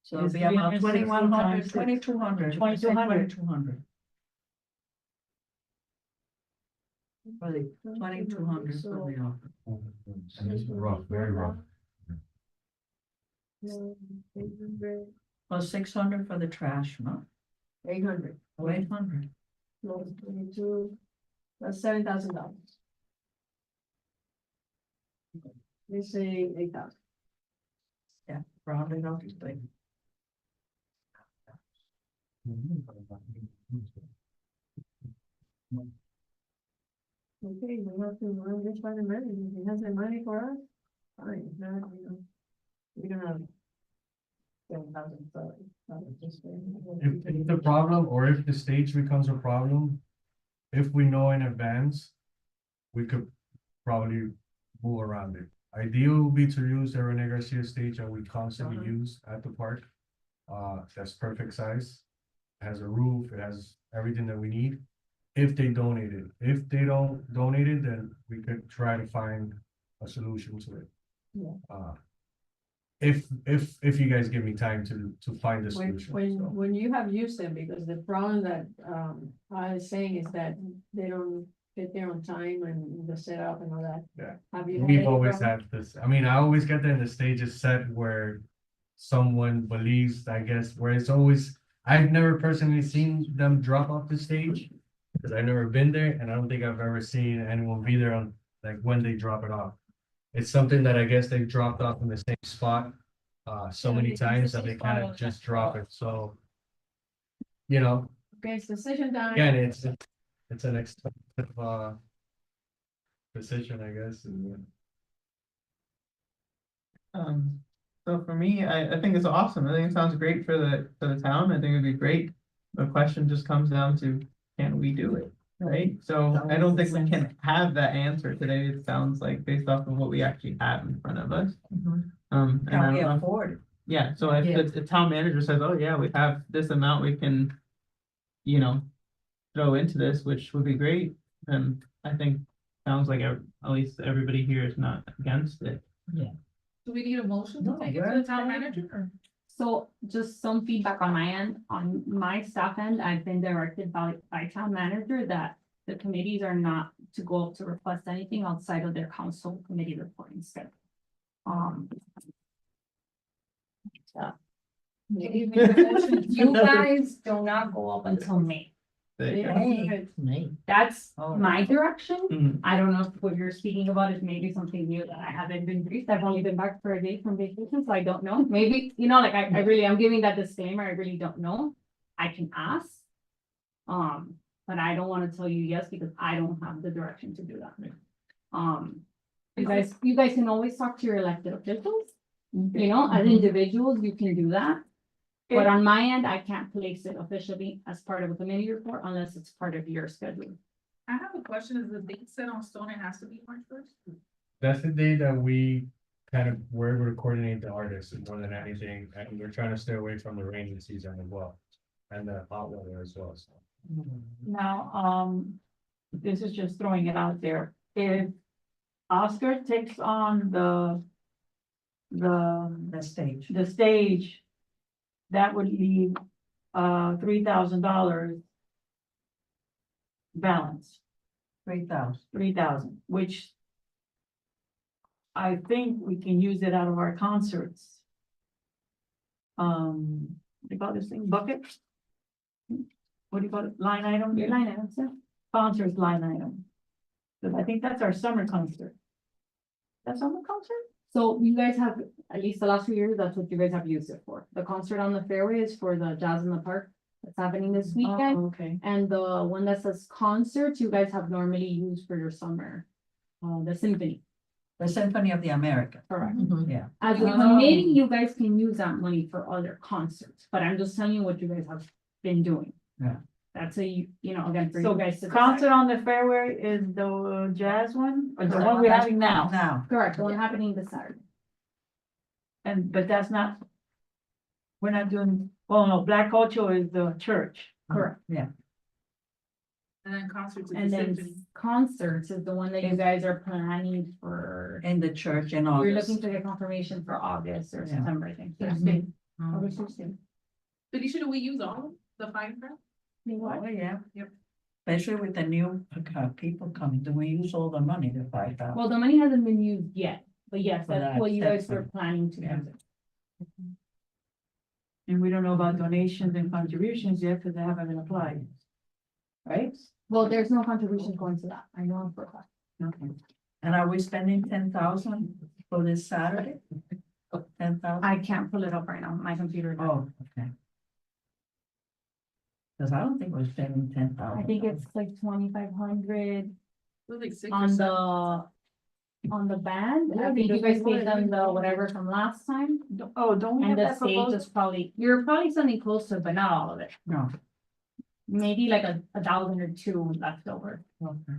So it'll It's be about 360 2100, times six. 2200. 2200. 2200. For the 2200 for the office. And it's rough, very rough. Plus 600 for the trash, no? 800, 800. plus 22, that's $7,000. They say 8,000. Round it up to big. Okay, we have to run this by the money, if he has the money for us, fine, if not, you know. We don't have. 7,000, so not just. If the problem, or if the stage becomes a problem, if we know in advance, we could probably move around it. Ideal would be to use the Rene Garcia stage that we constantly use at the park. That's perfect size, has a roof, it has everything that we need. If they donate it, if they don't donate it, then we could try to find a solution to it. Yeah. If you guys give me time to find the When, solution. when, so. when you have used them, because the problem that, I was saying is that they don't get there on time and the setup and all that. Yeah. Have you? had We've any always problem? had this, I mean, I always get there and the stage is set where someone believes, I guess, where it's always, I've never personally seen them drop off the stage. Cause I've never been there and I don't think I've ever seen anyone be there on, like, when they drop it off. It's something that I guess they've dropped off in the same spot, so many times that they kind of just drop it, so. You know, Okay, it's decision time. again, it's an expensive, decision, I guess, and. So for me, I think it's awesome. I think it sounds great for the town. I think it'd be great. The question just comes down to, can we do it? Right? So I don't think we can have that answer today. It sounds like based off of what we actually have in front of us. And I Can we don't know. afford it? Yeah, so if Yeah. the town manager says, oh yeah, we have this amount we can, you know, throw into this, which would be great, then I think sounds like at least everybody here is not against it. Do we need a motion to No, take it to we're the town fine. manager or? So just some feedback on my end, on my staff end, I've been directed by town manager that the committees are not to go up to request anything outside of their council committee reporting schedule. You guys do not go up until May. Me. That's Oh. my direction. Mhm. I don't know if what you're speaking about is maybe something new that I haven't been briefed. I've only been back for a day from vacation, so I don't know. Maybe, you know, like I really, I'm giving that disclaimer. I really don't know. I can ask. But I don't want to tell you yes because I don't have the direction to do that. You guys can always talk to your elected officials. You know, as individuals, you can do that. But on my end, I can't place it officially as part of a committee report unless it's part of your schedule. I have a question, is the date set on stone, it has to be March 1st? That's the day that we kind of, we're able to coordinate the artists more than anything, and we're trying to stay away from the rainy season as well. And the hot weather as well, so. Now, this is just throwing it out there. If Oscar takes on the The stage. the stage, that would leave, $3,000 balance, 3,000. 3,000, which I think we can use it out of our concerts. What do you call this thing, bucket? What do you call it, line item? Your line items, yeah. Concerts line item. Cause I think that's our summer concert. That's summer concert? So you guys have, at least the last few years, that's what you guys have used it for. The concert on the fairway is for the Jazz in the Park that's happening this weekend. Oh, okay. And the one that says concerts, you guys have normally used for your summer. The symphony, The Symphony of the Americas. correct. Yeah. As a committee, you guys can use that money for other concerts, but I'm just telling you what you guys have been doing. Yeah. That's you know, again, for So you guys to concert decide. on the fairway is the jazz one, or the Correct. one we're having now? Now, Correct, the one happening this Saturday. And, but that's not. We're not doing, well, no, Black Culture is the church. Correct. And then concerts at And the then symphony. concerts is the one that you guys are planning for. in the church in You're August. looking to get confirmation for August or Yeah. September, I think. Mhm. August 16th. Felicia, do we use all the fine print? Oh, yeah. Yep. Especially with the new people coming, do we use all the money to buy that? Well, the money hasn't been used yet, but yes, For that's that, what you guys that's were planning to yeah. use it. And we don't know about donations and contributions yet, because they haven't been applied. Right? Well, there's no contributions going to that, I know for a fact. Okay. And are we spending 10,000 for this Saturday? 10,000? I can't pull it up right now, my computer. Oh, okay. Cause I don't think we're spending 10,000. I think it's like 2,500 It was like 6 or on 7. on the band. Yeah, I think you because guys we paid wanted- them the whatever from last time. Oh, don't we have And the that stage proposal? is probably, you're probably something close to, it, but not all of it. No. Maybe like a 1,000 or 2 left over. Okay.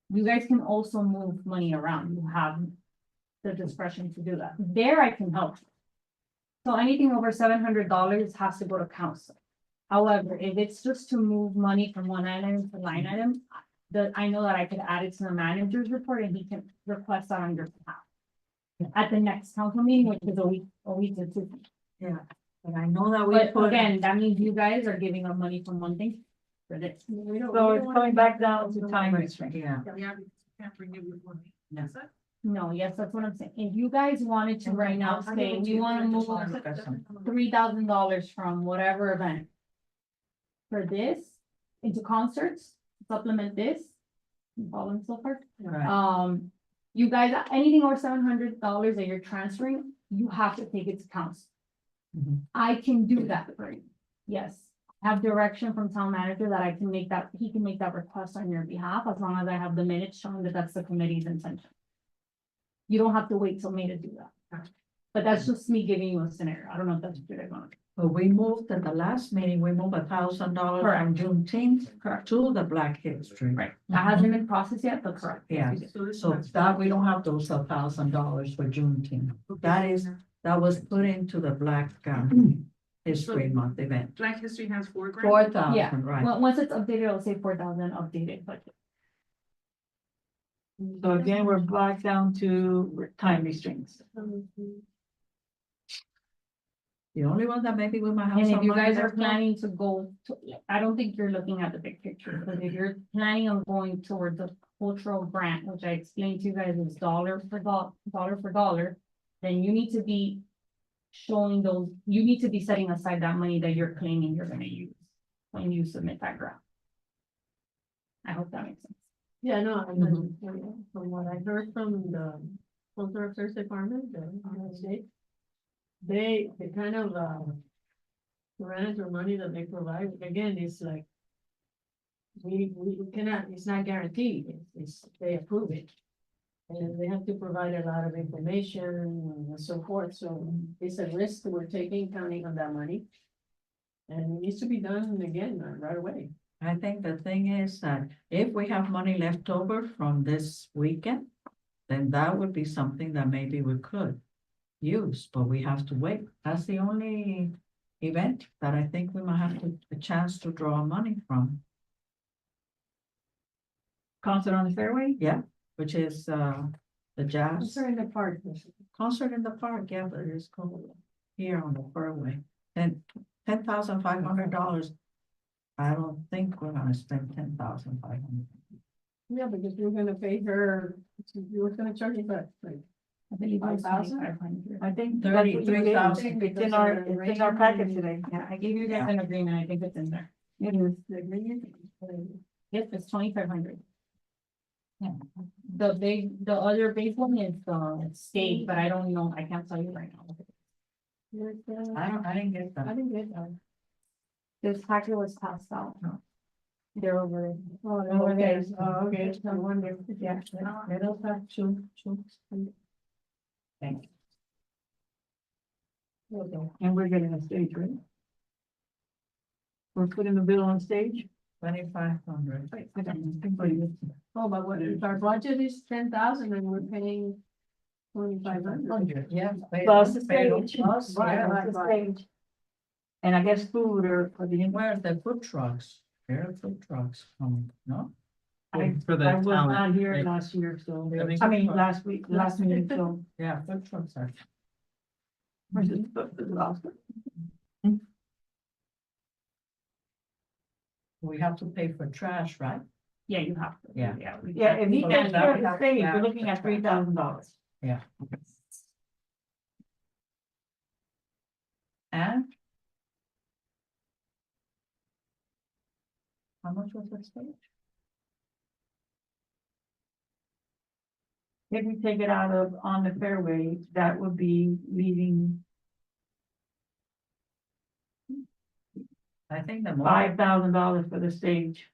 You guys can also move money around. You have the discretion to do that. There I can help. So anything over $700 has to go to council. However, if it's just to move money from one item to line item, I know that I could add it to the manager's report and he can request that on your behalf. At the next council meeting, which is a week or two. Yeah, but I know that we But put. again, that means you guys are giving up money from one thing for this. So it's coming back down to time restraint. Yeah. Yeah, because you can't bring it before me. Yeah. That's it. No, yes, that's what I'm saying. If you guys wanted to right now say, we wanna move $3,000 from whatever event. For this, into concerts, supplement this. You following so far? Right. You guys, anything over $700 that you're transferring, you have to take it to council. Mhm. I can do that for you, yes. Have direction from town manager that I can make that, he can make that request on your behalf, as long as I have the minutes showing that that's the committee's intention. You don't have to wait till May to do that. But that's just me giving you a scenario, I don't know if that's what I want. But we moved at the last meeting, we moved $1,000 Correct. from Juneteenth Correct. to the Black History. Right, that hasn't been processed yet, but correct. Yeah, so that, we don't have those $1,000 for Juneteenth. That was put into the Black History Month event. Black History has 4 grand. 4,000, right? Well, once it's updated, it'll say 4,000 updated budget. So again, we're back down to time restraints. The only one that maybe we might have And if some you money guys are left on- planning to go to, I don't think you're looking at the big picture, because if you're planning on going towards a cultural grant, which I explained to you guys is dollar for dollar, then you need to be showing those, you need to be setting aside that money that you're claiming you're gonna use when you submit that grant. I hope that makes sense. Yeah, no, and then, from what I heard from the Cultural Affairs Department, the state. They kind of, grant or money that they provide, again, it's like. We cannot, it's not guaranteed, they approve it. And they have to provide a lot of information and so forth, so it's a risk that we're taking, counting on that money. And it needs to be done again, right away. I think the thing is that if we have money left over from this weekend, then that would be something that maybe we could use, but we have to wait. That's the only event that I think we might have a chance to draw money from, Concert on the fairway? which is the jazz Sorry, in the park. concert in the park. Yeah, but it is called here on the fairway. And $10,500. I don't think we're gonna spend 10,500. Yeah, because we're gonna pay her, you were gonna charge it back, like. I believe it's 5,000? 2,500. I think 33,000. It's in our packet today. Yeah, I gave you guys an agreement, I think it's in there. It is. Yes, it's 2,500. Yeah, the other big one is state, but I don't know, I can't tell you right now. I didn't get I that. didn't get that. This packet was passed out. They're over. Oh, okay, okay, I wonder, yeah. Let us have two. Thank you. Okay. And we're getting a stage, right? We're putting the bill on stage? 2,500. Oh, but what, if our budget is 10,000 and we're paying 2,500? Yeah. Plus the payroll, stage. plus, Right, yeah. plus the stage. And I guess food or for the. Where's the food trucks? There are food trucks from, no? For the I was talent, not here right? last year, so, I think- I mean, last week, last meeting, so. Yeah, food trucks are. We have to pay for trash, right? Yeah, you have to. Yeah. we Yeah, can't- if he so takes that- care of the stage, we're looking at $3,000. Yeah. And? How much was the stage? If we take it out of on the fairway, that would be leaving I think the more, $5,000 for the stage.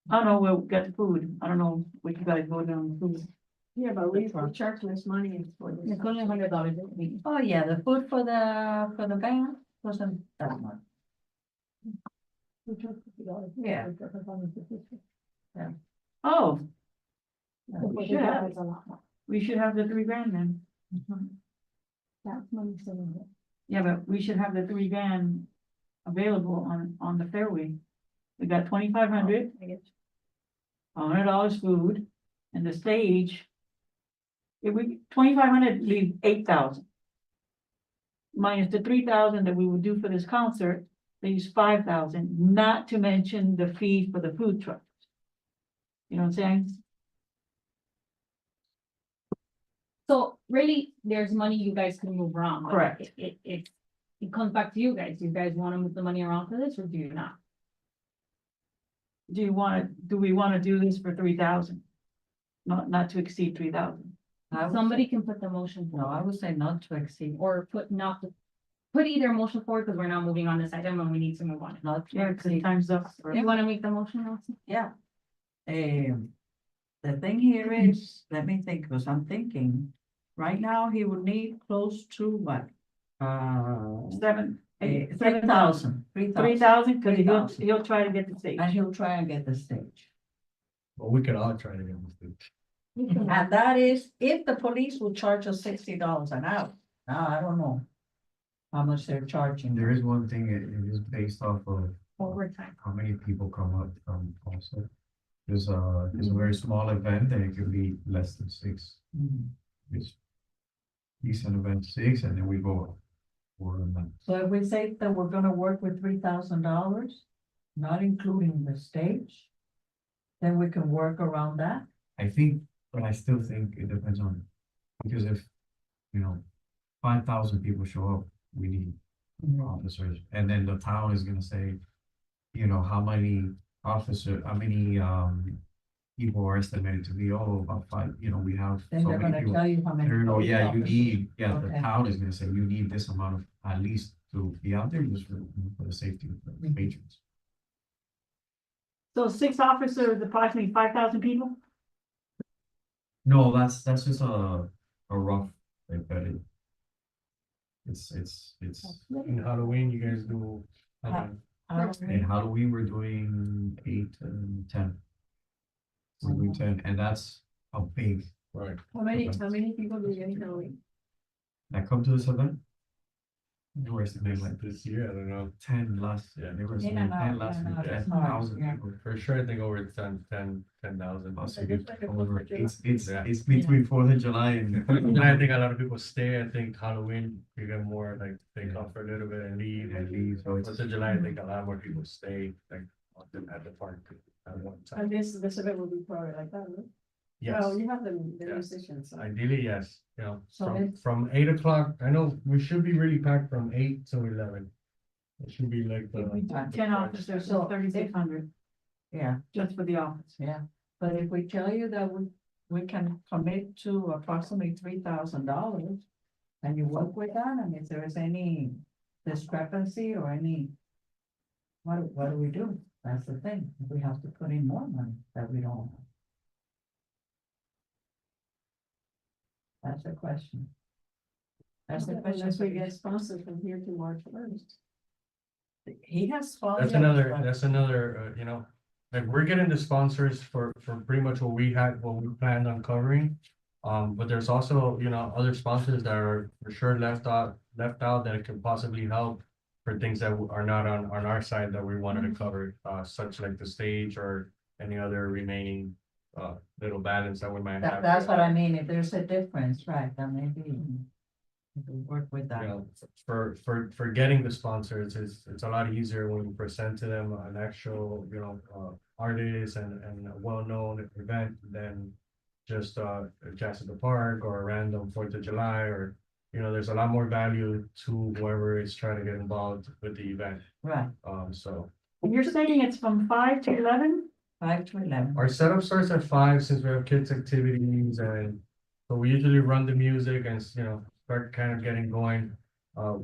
I don't know, we'll get the food. I don't know what you guys voted on the food. Yeah, but we charge less money for this. It's only $100. oh yeah, the food for the band wasn't that much. We charge $50. Yeah. Oh, We should have. a lot more. we should have the $3,000 then. That's money saving. Yeah, but we should have the $3,000 available on the fairway. We got 2,500, $100 food, and the stage. If we, 2,500 leave 8,000. Minus the 3,000 that we would do for this concert, leaves 5,000, not to mention the fee for the food trucks. You know what I'm saying? So really, there's money you guys can move around. but Correct. It comes back to you guys. Do you guys wanna move the money around for this or do you not? Do we wanna do this for 3,000? Not to exceed 3,000. I would Somebody say- can put the motion No, I forward would say not to exceed, or put not to. Put either motion forward because we're not moving on this item and we need to move on. not to Yeah, because exceed. time's up. You wanna make the motion, Elsie? Yeah. The thing here is, let me think, because I'm thinking, right now, he would need close to what? 7,000. 3,000. 3,000, because 3,000. he'll try to get the stage. And he'll try and get the stage. But we could all try to get this thing. And that is if the police will charge us $60 an hour. Now, I don't know how much they're charging. There is one thing, it is based off of Overtime. how many people come up from also. There's a very small event and it could be less than 6. Mhm. It's decent event 6 and then we go up. Or So if we say that we're gonna work with $3,000, not including the stage, then we can work around that. I think, but I still think it depends on, because if, 5,000 people show up, we need officers, and then the town is gonna say, how many people are estimated to be, about 5, we have Then so they're many gonna people. tell you how many. No, police yeah, you officers. need, the Okay. town is gonna say, you need this amount of, at least to be out there, just for the safety of the patrons. So 6 officers, approximately 5,000 people? No, that's just a rough, but it's. In Halloween, you guys do, in Halloween, we're doing 8 and 10. We're doing 10, and that's a big. Right. How many people do you know? That come to this event? You were estimating like this year, I don't know. 10 last, yeah, there was 10 last year, that's hard, 10,000 yeah. people. For sure, I think over 10,000. Over, It's between 4th of July and. And I think a lot of people stay, I think Halloween, you get more like, they come for a little bit and leave. So 4th of July, I think a lot more people stay, like, at the park at one time. And this event will be probably like that, no? Yes, Well, you have the Yes. musicians. so- ideally, yes, So from 8 o'clock, I know we should be really packed from 8 to 11. It should be like the. If we do 10 officers, so 3,600, Yeah, just for the office. yeah, but if we tell you that we can commit to approximately $3,000. And you work with that, and if there is any discrepancy or any. What do we do? That's the thing, we have to put in more money that we don't have. That's the question. That's the question. Unless we get sponsors from here to March 1st. He has. That's another, like, we're getting the sponsors for pretty much what we planned on covering. But there's also, other sponsors that are for sure left out that could possibly help for things that are not on our side that we wanted to cover, such like the stage or any other remaining, little balance that we might have. That's what I mean, if there's a difference, right, then maybe. We'll work with You that. know, for getting the sponsors, it's a lot easier when you present to them an actual, artist and a well-known event than just, Jazz at the Park or a random Fourth of July, or, there's a lot more value to whoever is trying to get involved with the event. Right, So And you're saying it's from 5 to 11? 5 to 11. our setup starts at 5 since we have kids' activities, and so we usually run the music and, start kind of getting going.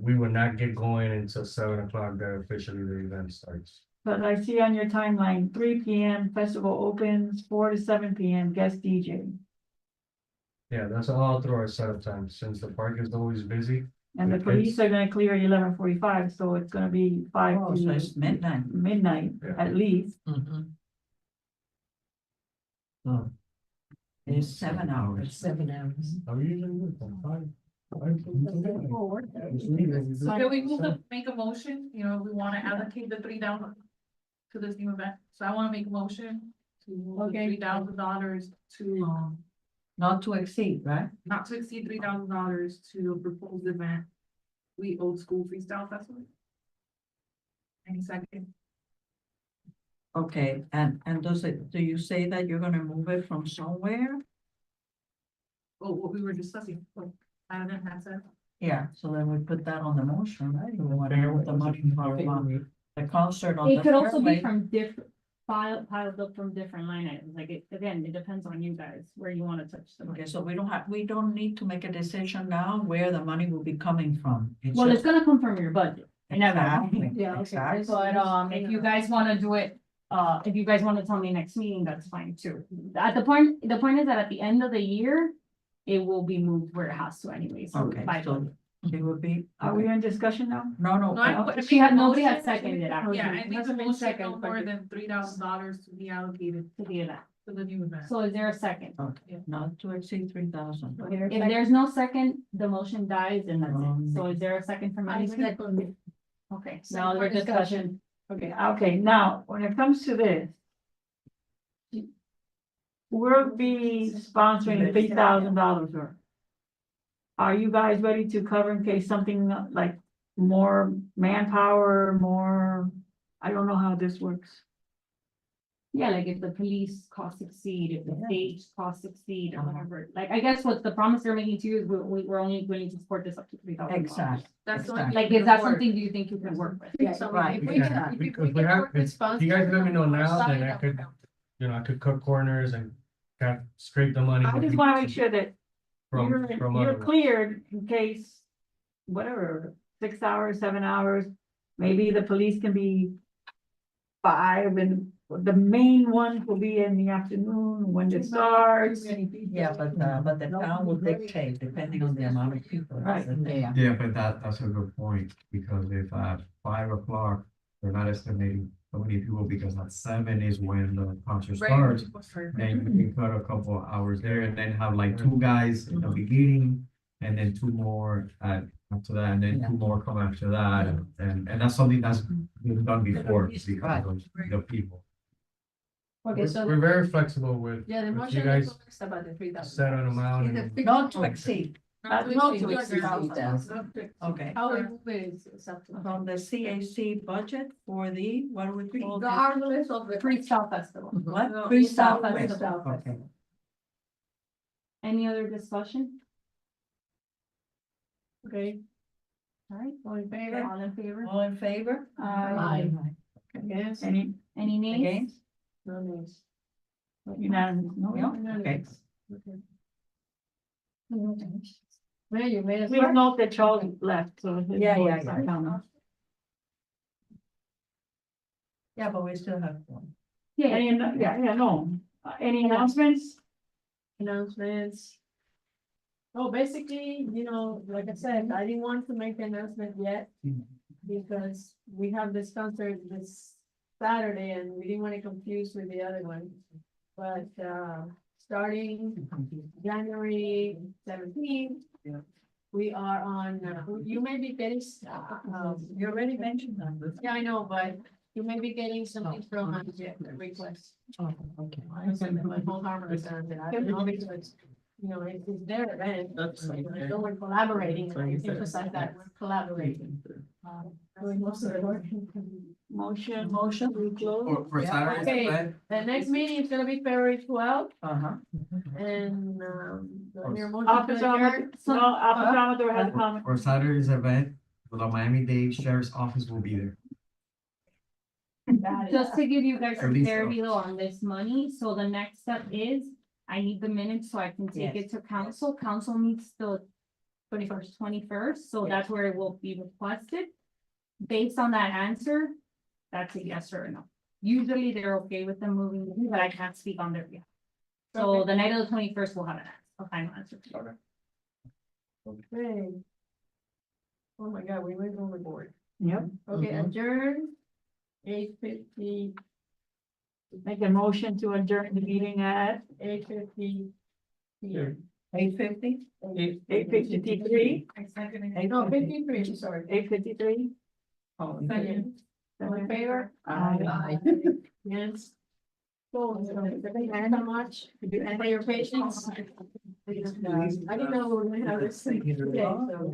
We will not get going until 7 o'clock that officially the event starts. But I see on your timeline, 3 PM, festival opens, 4 to 7 PM, guest DJ. Yeah, that's all through our setup time, since the park is always busy. And the Okay. police are gonna clear at 11:45, so it's gonna be 5 Oh, so it's to midnight. midnight Yeah. at least. So it's 7 hours. 7 hours. How we usually do it, from 5. So can we make a motion, we wanna allocate the $3,000 to this new event, so I wanna make a motion to move the Okay. $3,000 to, Not to exceed, right? not to exceed $3,000 to a proposed event. We Old School Freestyle Festival. Any second? Okay, and do you say that you're gonna move it from somewhere? Oh, what we were discussing, what Adam had said. Yeah, so then we put that on the motion, right? We want to move the money from the concert on the It could also be fairway. from different, piled up from different line items, like, again, it depends on you guys, where you wanna touch the money. Okay, so we don't need to make a decision now where the money will be coming from. Well, it's just- gonna come from your budget. Exactly, Yeah, okay. exactly. But, if you guys wanna do it, if you guys wanna tell me next meeting, that's fine too. The point is that at the end of the year, it will be moved where it has to anyway, so. Okay, by so budget. it would be. Are we in discussion now? No, no. No, I She had, nobody had motion- seconded it. actually. Yeah, I It think the hasn't been motion no seconded, more but than $3,000 to be allocated to the event. to the new event. So is there a second? Okay, not to exceed 3,000. If there's no second, the motion dies and that's it. So is there a second from anybody? Okay, now we're discussion. Okay, now, when it comes to this. We'll be sponsoring $3,000 or. Are you guys ready to cover in case something like more manpower, more, I don't know how this works. Yeah, like if the police costs exceed, if the Yeah. stage costs exceed or whatever, like, I guess what the promise they're making to you is we're only willing to support this up to $3,000. Exactly. That's the only Exactly. thing Like, we is that can afford. something do you think you can work with? So Right. if We we can- can, if because we we can have, work with if you guys let me know sponsors, now, then sign I up. could, I could cut corners and kind of scrape the money. I just wanna make sure that From, from you're other. cleared in case. Whatever, 6 hours, 7 hours, maybe the police can be. 5 and the main one will be in the afternoon when it starts. Yeah, but the town will dictate depending on the amount of people. Right. Yeah. Yeah, but that's a good point, because if at 5 o'clock, they're not estimating so many people, because at 7 is when the concert starts. Then you can cut a couple of hours there and then have like 2 guys in the beginning. And then 2 more after that, and then 2 more come after that, and that's something that's been done before, because of the people. Okay, so, We're very flexible with, yeah, the if you motion guys is about the 3,000. set an amount. and- Not to exceed, Not to Not exceed to exceed 3,000. okay. How we move it is up to. From the CAC budget for the, what would we call it? Regardless of the freestyle festival. What? No, Freestyle freestyle festival. festival. Okay. Any other discussion? Okay, All right, all in favor? all in favor? All in favor? Aye. Yes. Any Any nays? Against? No names. unanimous, no? No? No Okay. names. Okay. Well, you made us. Please note that Charles left, so. his Yeah, voice yeah, is counted. Yeah, but we still have one. Yeah, Any, no, any announcements? Announcements. Oh, basically, like I said, I didn't want to make the announcement yet. Because we have this concert this Saturday and we didn't want to confuse with the other one. But, starting January 17th. Yeah. We are on, you may be getting, You already mentioned that. yeah, I know, but you may be getting something from a request. Oh, okay. I sent my whole harbor is on there. I don't know because you know, it's their event. That's So, right. I know we're collaborating, That's what you I said. emphasize that, we're collaborating. Doing most of the work. Motion, we close. For Saturday's Okay. event, The next meeting is gonna be February 12th, Uh-huh. and, do I hear a motion to Officer, adjourn? Officer Amador has a comment. for Saturday's event, the Miami-Dade Sheriff's Office will be there. Just to give you guys At some least clarity though on this money, so the next step is, I need the minutes so I can take it to council, council meets the 21st, so that's where it will be requested. Based on that answer, that's a yes or a no. Usually they're okay with them moving, but I can't speak on their behalf. So the night of the 21st, we'll have an answer, a final answer. Okay. Oh my God, we went overboard. Yep. Okay, Mhm. adjourn. 8:50, Make a motion to adjourn the meeting at 8:50 p.m. 8:50? 8:53. I second it. No, 53, sorry. 8:53. Second. All in favor? Aye. Yes. So, thank you so much for your patience. I didn't know we were gonna have this thing today, so.